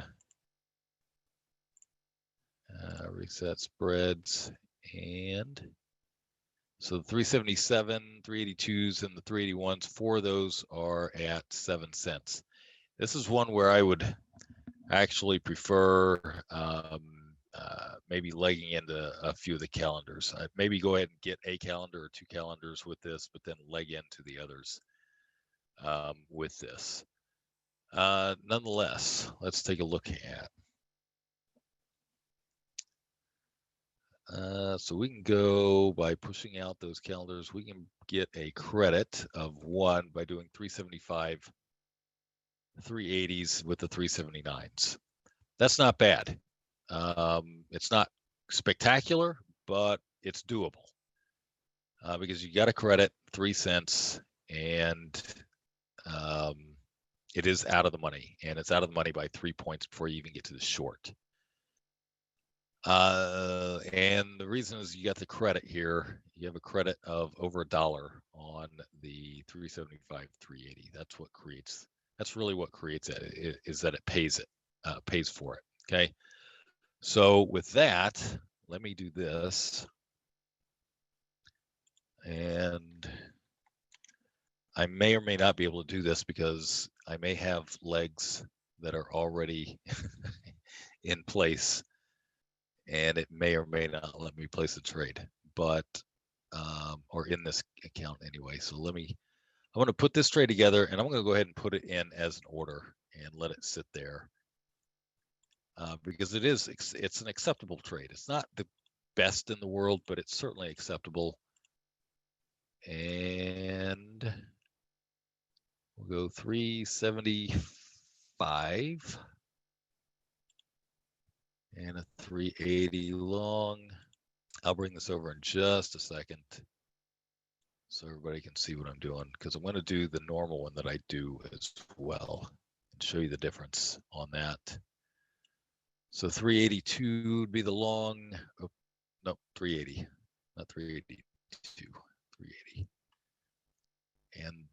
Reset spreads, and so the 377, 382s, and the 381s, 4 of those are at 7 cents. This is one where I would actually prefer maybe legging into a few of the calendars. I'd maybe go ahead and get a calendar or 2 calendars with this, but then leg into the others with this. Nonetheless, let's take a look at. So we can go by pushing out those calendars. We can get a credit of 1 by doing 375, 380s with the 379s. That's not bad. It's not spectacular, but it's doable because you got a credit 3 cents, and it is out of the money, and it's out of the money by 3 points before you even get to the short. And the reason is you got the credit here. You have a credit of over $1 on the 375, 380. That's what creates. That's really what creates it. Is that it pays for it. Okay. So with that, let me do this, and I may or may not be able to do this because I may have legs that are already in place and it may or may not let me place a trade, but or in this account anyway. So I'm going to put this trade together, and I'm going to go ahead and put it in as an order and let it sit there because it's an acceptable trade. It's not the best in the world, but it's certainly acceptable. And we'll go 375 and a 380 long. I'll bring this over in just a second so everybody can see what I'm doing, because I'm going to do the normal one that I do as well and show you the difference on that. So 382 would be the long. Oh, no, 380, not 382, 380. And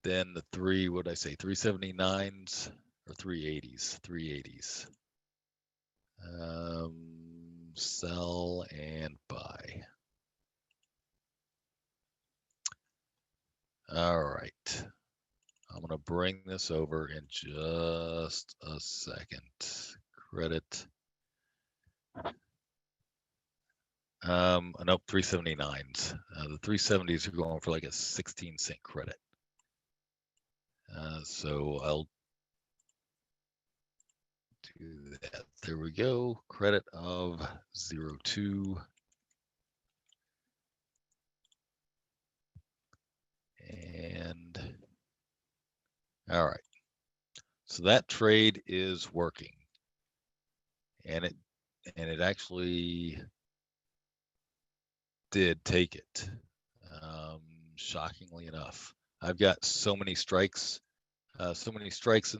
then the what did I say, 379s or 380s, 380s. Sell and buy. All right. I'm going to bring this over in just a second. Credit. Nope, 379s. The 370s are going for like a 16-cent credit. So I'll do that. There we go. Credit of 0.2. And all right. So that trade is working. And it actually did take it. Shockingly enough. I've got so many strikes in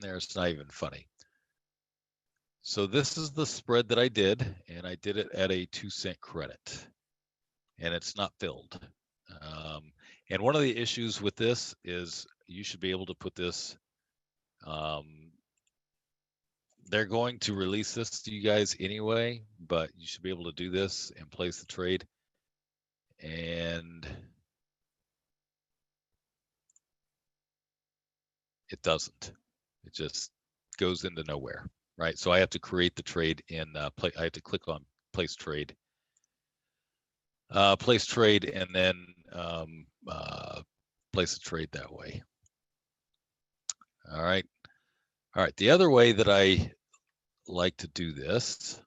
there, it's not even funny. So this is the spread that I did, and I did it at a 2-cent credit, and it's not filled. And one of the issues with this is you should be able to put this, they're going to release this to you guys anyway, but you should be able to do this and place the trade. And it doesn't. It just goes into nowhere, right? So I have to create the trade in I have to click on place trade, and then place a trade that way. All right. The other way that I like to do this,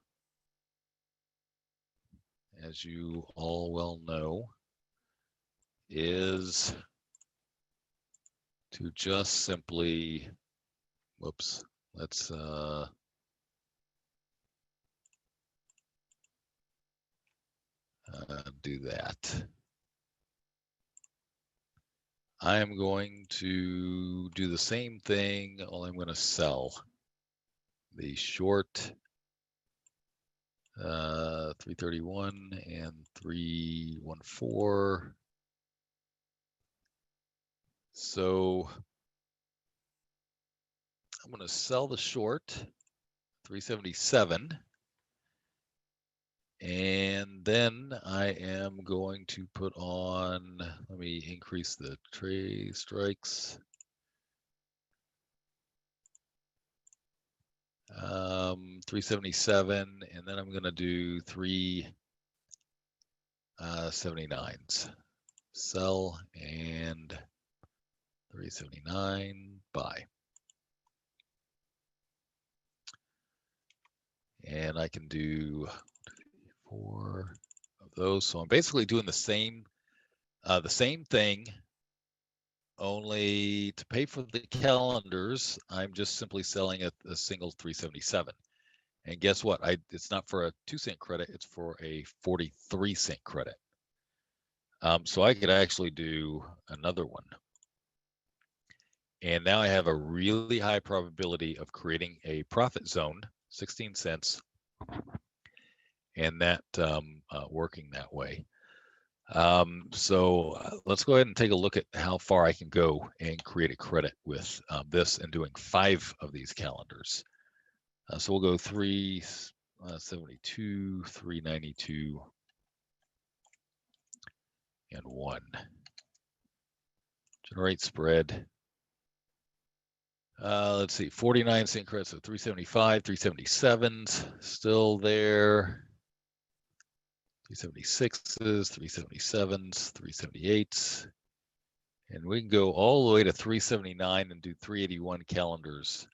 as you all well know, is to just simply, whoops, let's do that. I am going to do the same thing, only I'm going to sell the short 331 and 314. So I'm going to sell the short 377. And then I am going to put on, let me increase the trade strikes. 377, and then I'm going to do 379s. Sell and 379, buy. And I can do 4 of those. So I'm basically doing the same thing, only to pay for the calendars, I'm just simply selling a single 377. And guess what? It's not for a 2-cent credit, it's for a 43-cent credit. So I could actually do another one. And now I have a really high probability of creating a profit zone, 16 cents, and that working that way. So let's go ahead and take a look at how far I can go and create a credit with this and doing 5 of these calendars. So we'll go 372, 392, and 1. Generate spread. Let's see, 49 cent credit, so 375, 377's still there. 376s, 377s, 378s, and we can go all the way to 379 and do 381 calendars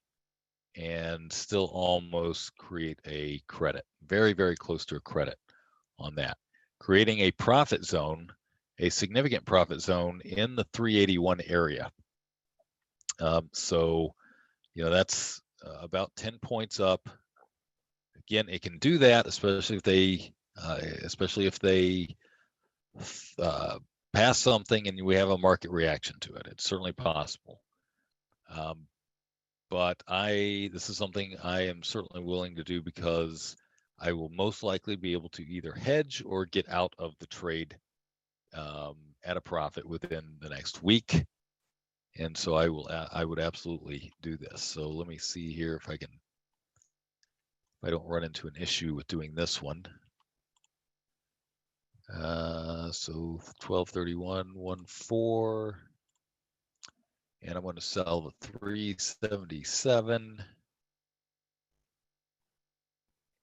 and still almost create a credit. Very, very close to a credit on that. Creating a profit zone, a significant profit zone in the 381 area. So, that's about 10 points up. Again, it can do that, especially if they pass something and we have a market reaction to it. It's certainly possible. But this is something I am certainly willing to do because I will most likely be able to either hedge or get out of the trade at a profit within the next week. And so I would absolutely do this. So let me see here if I don't run into an issue with doing this one. So 1231.14, and I'm going to sell the 377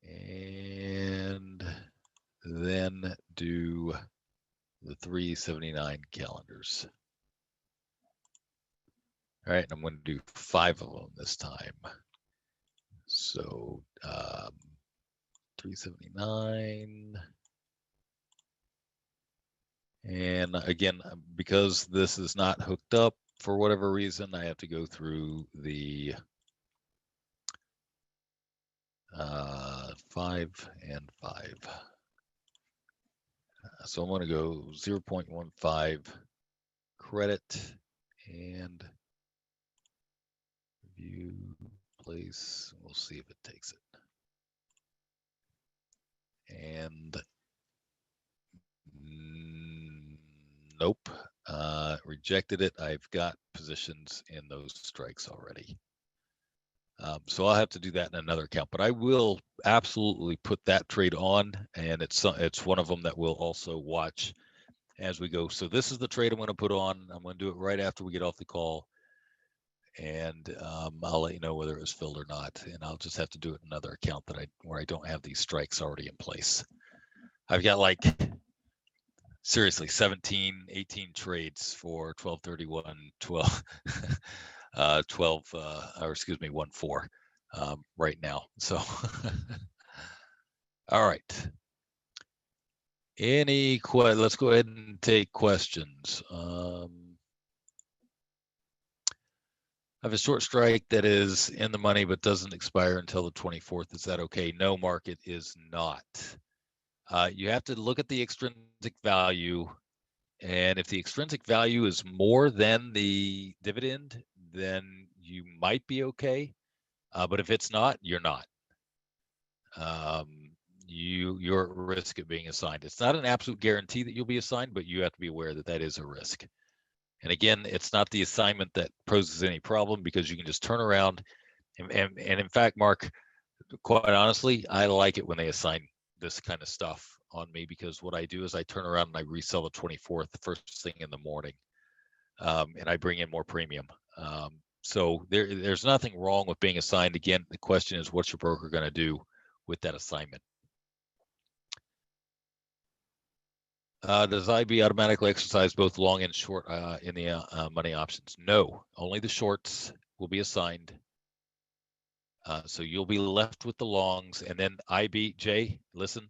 and then do the 379 calendars. All right, I'm going to do 5 of them this time. So 379. And again, because this is not hooked up for whatever reason, I have to go through the 5 and 5. So I'm going to go 0.15 credit and view place. We'll see if it takes it. And nope, rejected it. I've got positions in those strikes already. So I'll have to do that in another account, but I will absolutely put that trade on, and it's one of them that we'll also watch as we go. So this is the trade I'm going to put on. I'm going to do it right after we get off the call, and I'll let you know whether it was filled or not, and I'll just have to do it in another account where I don't have these strikes already in place. I've got like seriously 17, 18 trades for 1231, 12 1-4 right now. So all right, let's go ahead and take questions. I have a short strike that is in the money but doesn't expire until the 24th. Is that okay? No, Mark, it is not. You have to look at the extrinsic value, and if the extrinsic value is more than the dividend, then you might be okay. But if it's not, you're not. You're at risk of being assigned. It's not an absolute guarantee that you'll be assigned, but you have to be aware that that is a risk. And again, it's not the assignment that poses any problem, because you can just turn around and in fact, Mark, quite honestly, I like it when they assign this kind of stuff on me, because what I do is I turn around and I resell the 24th the first thing in the morning, and I bring in more premium. So there's nothing wrong with being assigned. Again, the question is, what's your broker going to do with that assignment? Does IB automatically exercise both long and short in the money options? No, only the shorts will be assigned. So you'll be left with the longs, and then IB, Jay, listen,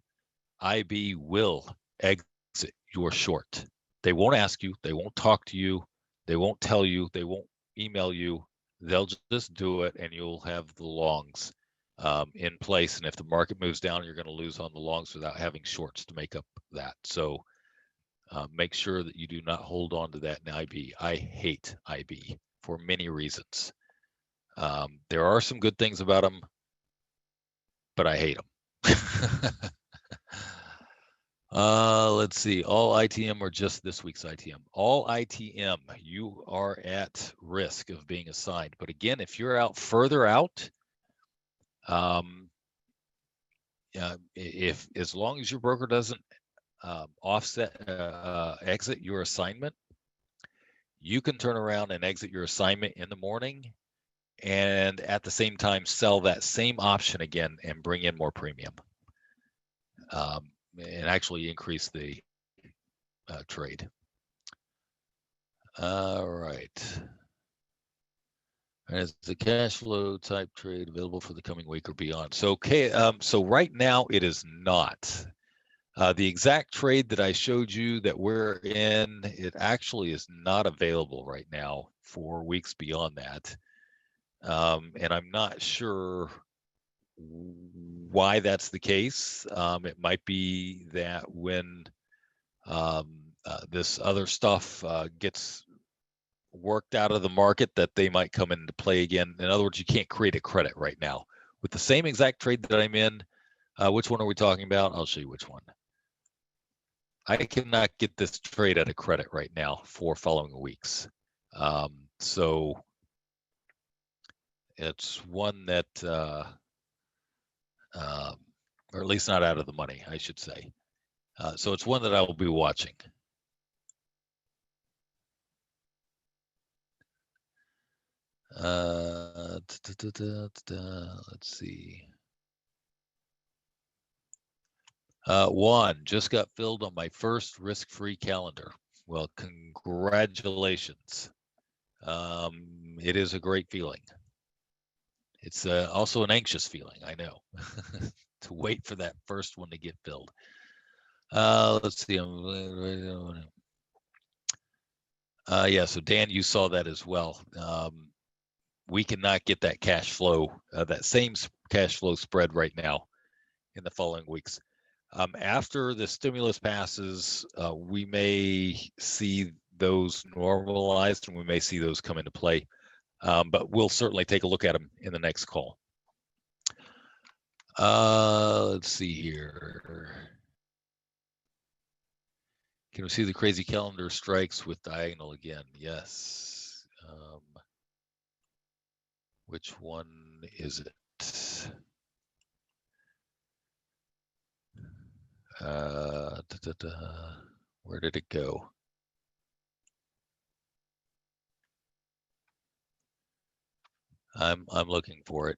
IB will exit your short. They won't ask you, they won't talk to you, they won't tell you, they won't email you. They'll just do it, and you'll have the longs in place. And if the market moves down, you're going to lose on the longs without having shorts to make up that. So make sure that you do not hold on to that in IB. I hate IB for many reasons. There are some good things about them, but I hate them. Let's see. All ITM or just this week's ITM? All ITM, you are at risk of being assigned. But again, if you're out further out, if as long as your broker doesn't exit your assignment, you can turn around and exit your assignment in the morning, and at the same time sell that same option again and bring in more premium. and actually increase the trade. All right. And is the cash flow type trade available for the coming week or beyond? So, okay, so right now it is not. The exact trade that I showed you that we're in, it actually is not available right now for weeks beyond that. And I'm not sure why that's the case. It might be that when this other stuff gets worked out of the market, that they might come into play again. In other words, you can't create a credit right now. With the same exact trade that I'm in, which one are we talking about? I'll show you which one. I cannot get this trade at a credit right now for following weeks. So it's one that, or at least not out of the money, I should say. So it's one that I will be watching. Let's see. Juan, just got filled on my first risk-free calendar. Well, congratulations. It is a great feeling. It's also an anxious feeling, I know, to wait for that first one to get filled. Let's see. Yeah, so Dan, you saw that as well. We cannot get that cash flow, that same cash flow spread right now in the following weeks. After the stimulus passes, we may see those normalized and we may see those come into play. But we'll certainly take a look at them in the next call. Let's see here. Can we see the crazy calendar strikes with diagonal again? Yes. Which one is it? Where did it go? I'm looking for it.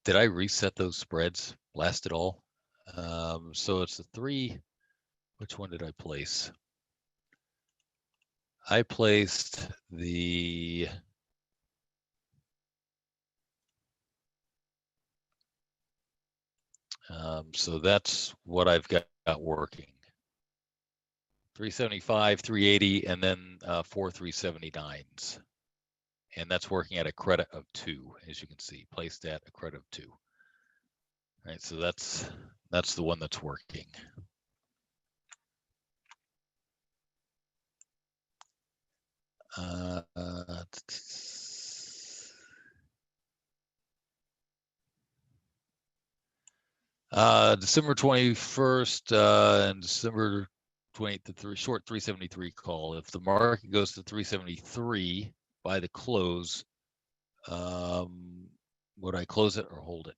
Did I reset those spreads? Blast it all. So it's the 3. Which one did I place? I placed the so that's what I've got working. 375, 380, and then 4 379s. And that's working at a credit of 2, as you can see, placed at a credit of 2. All right, so that's the one that's working. December 21st and December 28th, the short 373 call. If the market goes to 373 by the close, would I close it or hold it?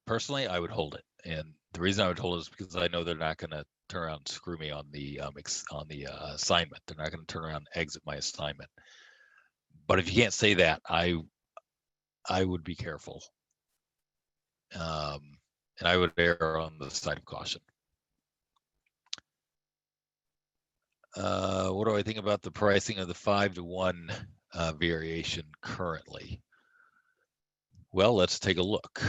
Personally, I would hold it, and the reason I would hold it is because I know they're not going to turn around and screw me on the assignment. They're not going to turn around and exit my assignment. But if you can't say that, I would be careful, and I would err on the side of caution. What do I think about the pricing of the 5-to-1 variation currently? Well, let's take a look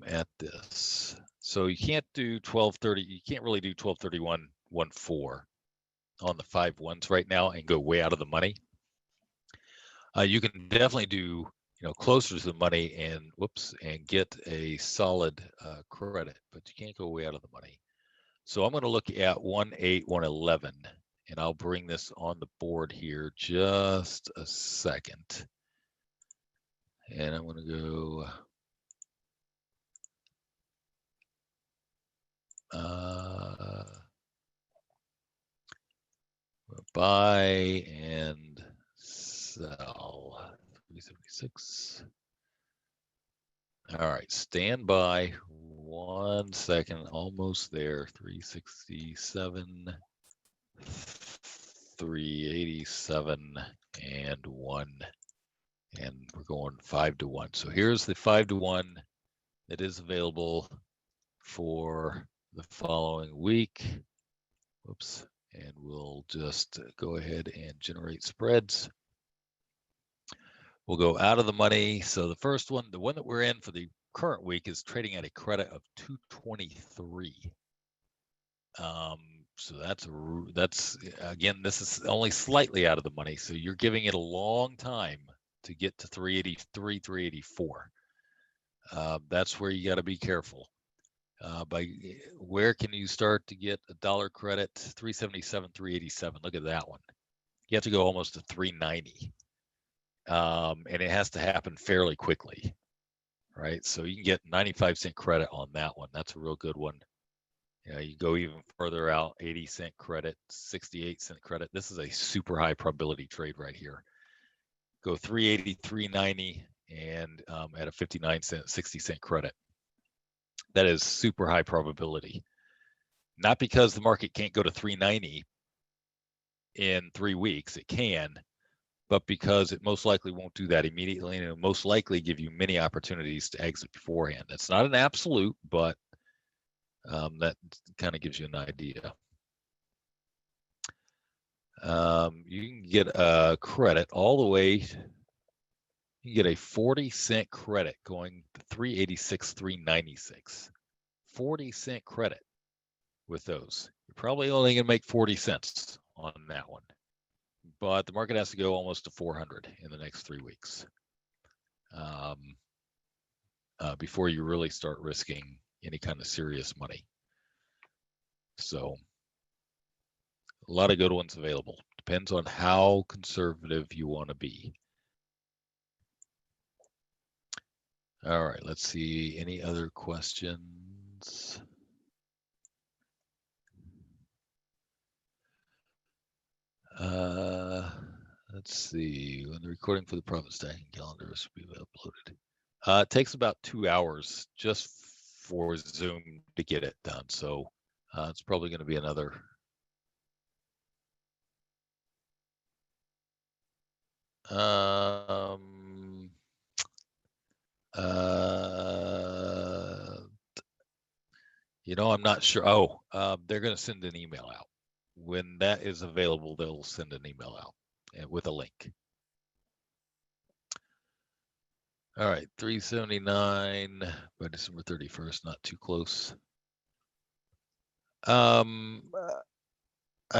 at this. So you can't do 1230. You can't really do 1231.14 on the 5-1s right now and go way out of the money. You can definitely do closer to the money and get a solid credit, but you can't go way out of the money. So I'm going to look at 1.8, 1.11, and I'll bring this on the board here just a second. And I'm going to go buy and sell 376. All right, stand by 1 second, almost there. 367.30. 387 and 1, and we're going 5 to 1. So here's the 5 to 1 that is available for the following week. Whoops. And we'll just go ahead and generate spreads. We'll go out of the money. So the first one, the one that we're in for the current week, is trading at a credit of 223. So that's again, this is only slightly out of the money. So you're giving it a long time to get to 383, 384. That's where you got to be careful. By where can you start to get a dollar credit? 377, 387. Look at that one. You have to go almost to 390. And it has to happen fairly quickly, right? So you can get 95-cent credit on that one. That's a real good one. You go even further out, 80-cent credit, 68-cent credit. This is a super high probability trade right here. Go 380, 390, and at a 59-cent, 60-cent credit. That is super high probability. Not because the market can't go to 390 in 3 weeks, it can, but because it most likely won't do that immediately, and it'll most likely give you many opportunities to exit beforehand. That's not an absolute, but that kind of gives you an idea. You can get a credit all the way. You can get a 40-cent credit going to 386, 396. 40-cent credit with those. You're probably only going to make 40 cents on that one. But the market has to go almost to 400 in the next 3 weeks before you really start risking any kind of serious money. So a lot of good ones available. Depends on how conservative you want to be. All right, let's see. Any other questions? Let's see. When the recording for the profit stacking calendar should be uploaded. It takes about 2 hours just for Zoom to get it done. So it's probably going to be another. I'm not sure. Oh, they're going to send an email out. When that is available, they'll send an email out with a link. All right, 379 by December 31st, not too close. I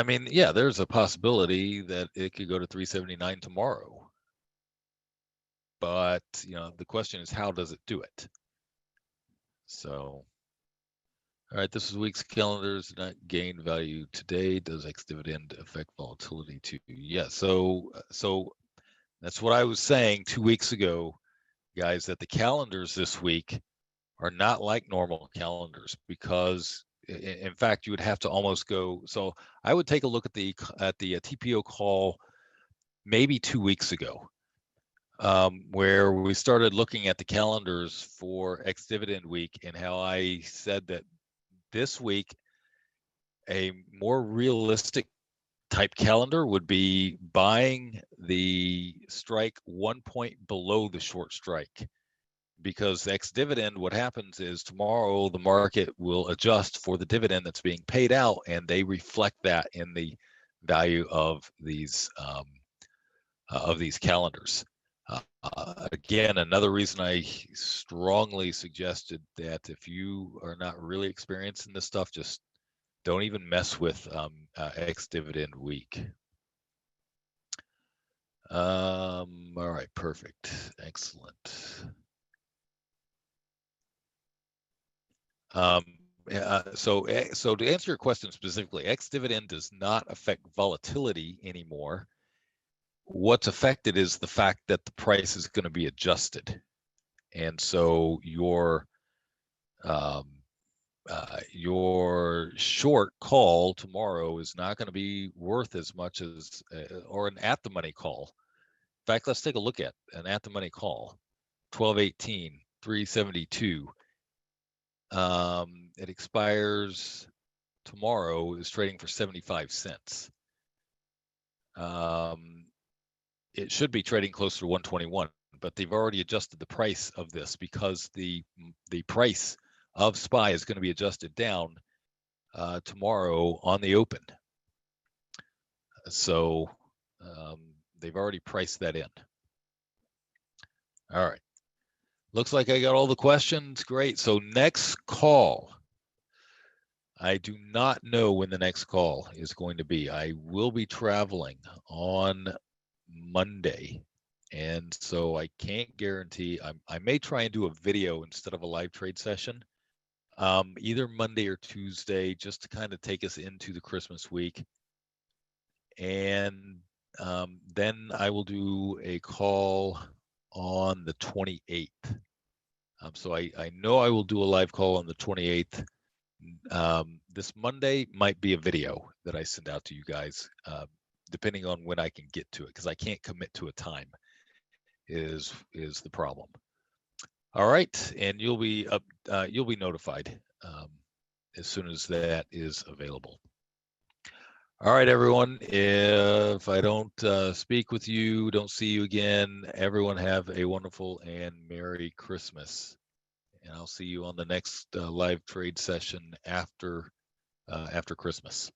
mean, yeah, there's a possibility that it could go to 379 tomorrow. But, the question is, how does it do it? So, all right, this is week's calendars, not gain value today. Does ex-dividend affect volatility too? Yeah, so that's what I was saying 2 weeks ago, guys, that the calendars this week are not like normal calendars because, in fact, you would have to almost go. So I would take a look at the TPO call maybe 2 weeks ago, where we started looking at the calendars for ex-dividend week and how I said that this week a more realistic type calendar would be buying the strike 1 point below the short strike, because ex-dividend, what happens is tomorrow the market will adjust for the dividend that's being paid out, and they reflect that in the value of these calendars. Again, another reason I strongly suggested that if you are not really experienced in this stuff, just don't even mess with ex-dividend week. All right, perfect, excellent. So to answer your question specifically, ex-dividend does not affect volatility anymore. What's affected is the fact that the price is going to be adjusted, and so your short call tomorrow is not going to be worth as much as or an at-the-money call. In fact, let's take a look at an at-the-money call, 1218, 372. It expires tomorrow, is trading for 75 cents. it should be trading closer to 121, but they've already adjusted the price of this because the price of SPY is going to be adjusted down tomorrow on the open. So they've already priced that in. All right. Looks like I got all the questions. Great. So next call. I do not know when the next call is going to be. I will be traveling on Monday. And so I can't guarantee. I may try and do a video instead of a live trade session, either Monday or Tuesday, just to kind of take us into the Christmas week. And then I will do a call on the 28th. So I know I will do a live call on the 28th. This Monday might be a video that I send out to you guys, depending on when I can get to it, because I can't commit to a time is the problem. All right, and you'll be notified as soon as that is available. All right, everyone. If I don't speak with you, don't see you again, everyone have a wonderful and Merry Christmas. And I'll see you on the next live trade session after Christmas.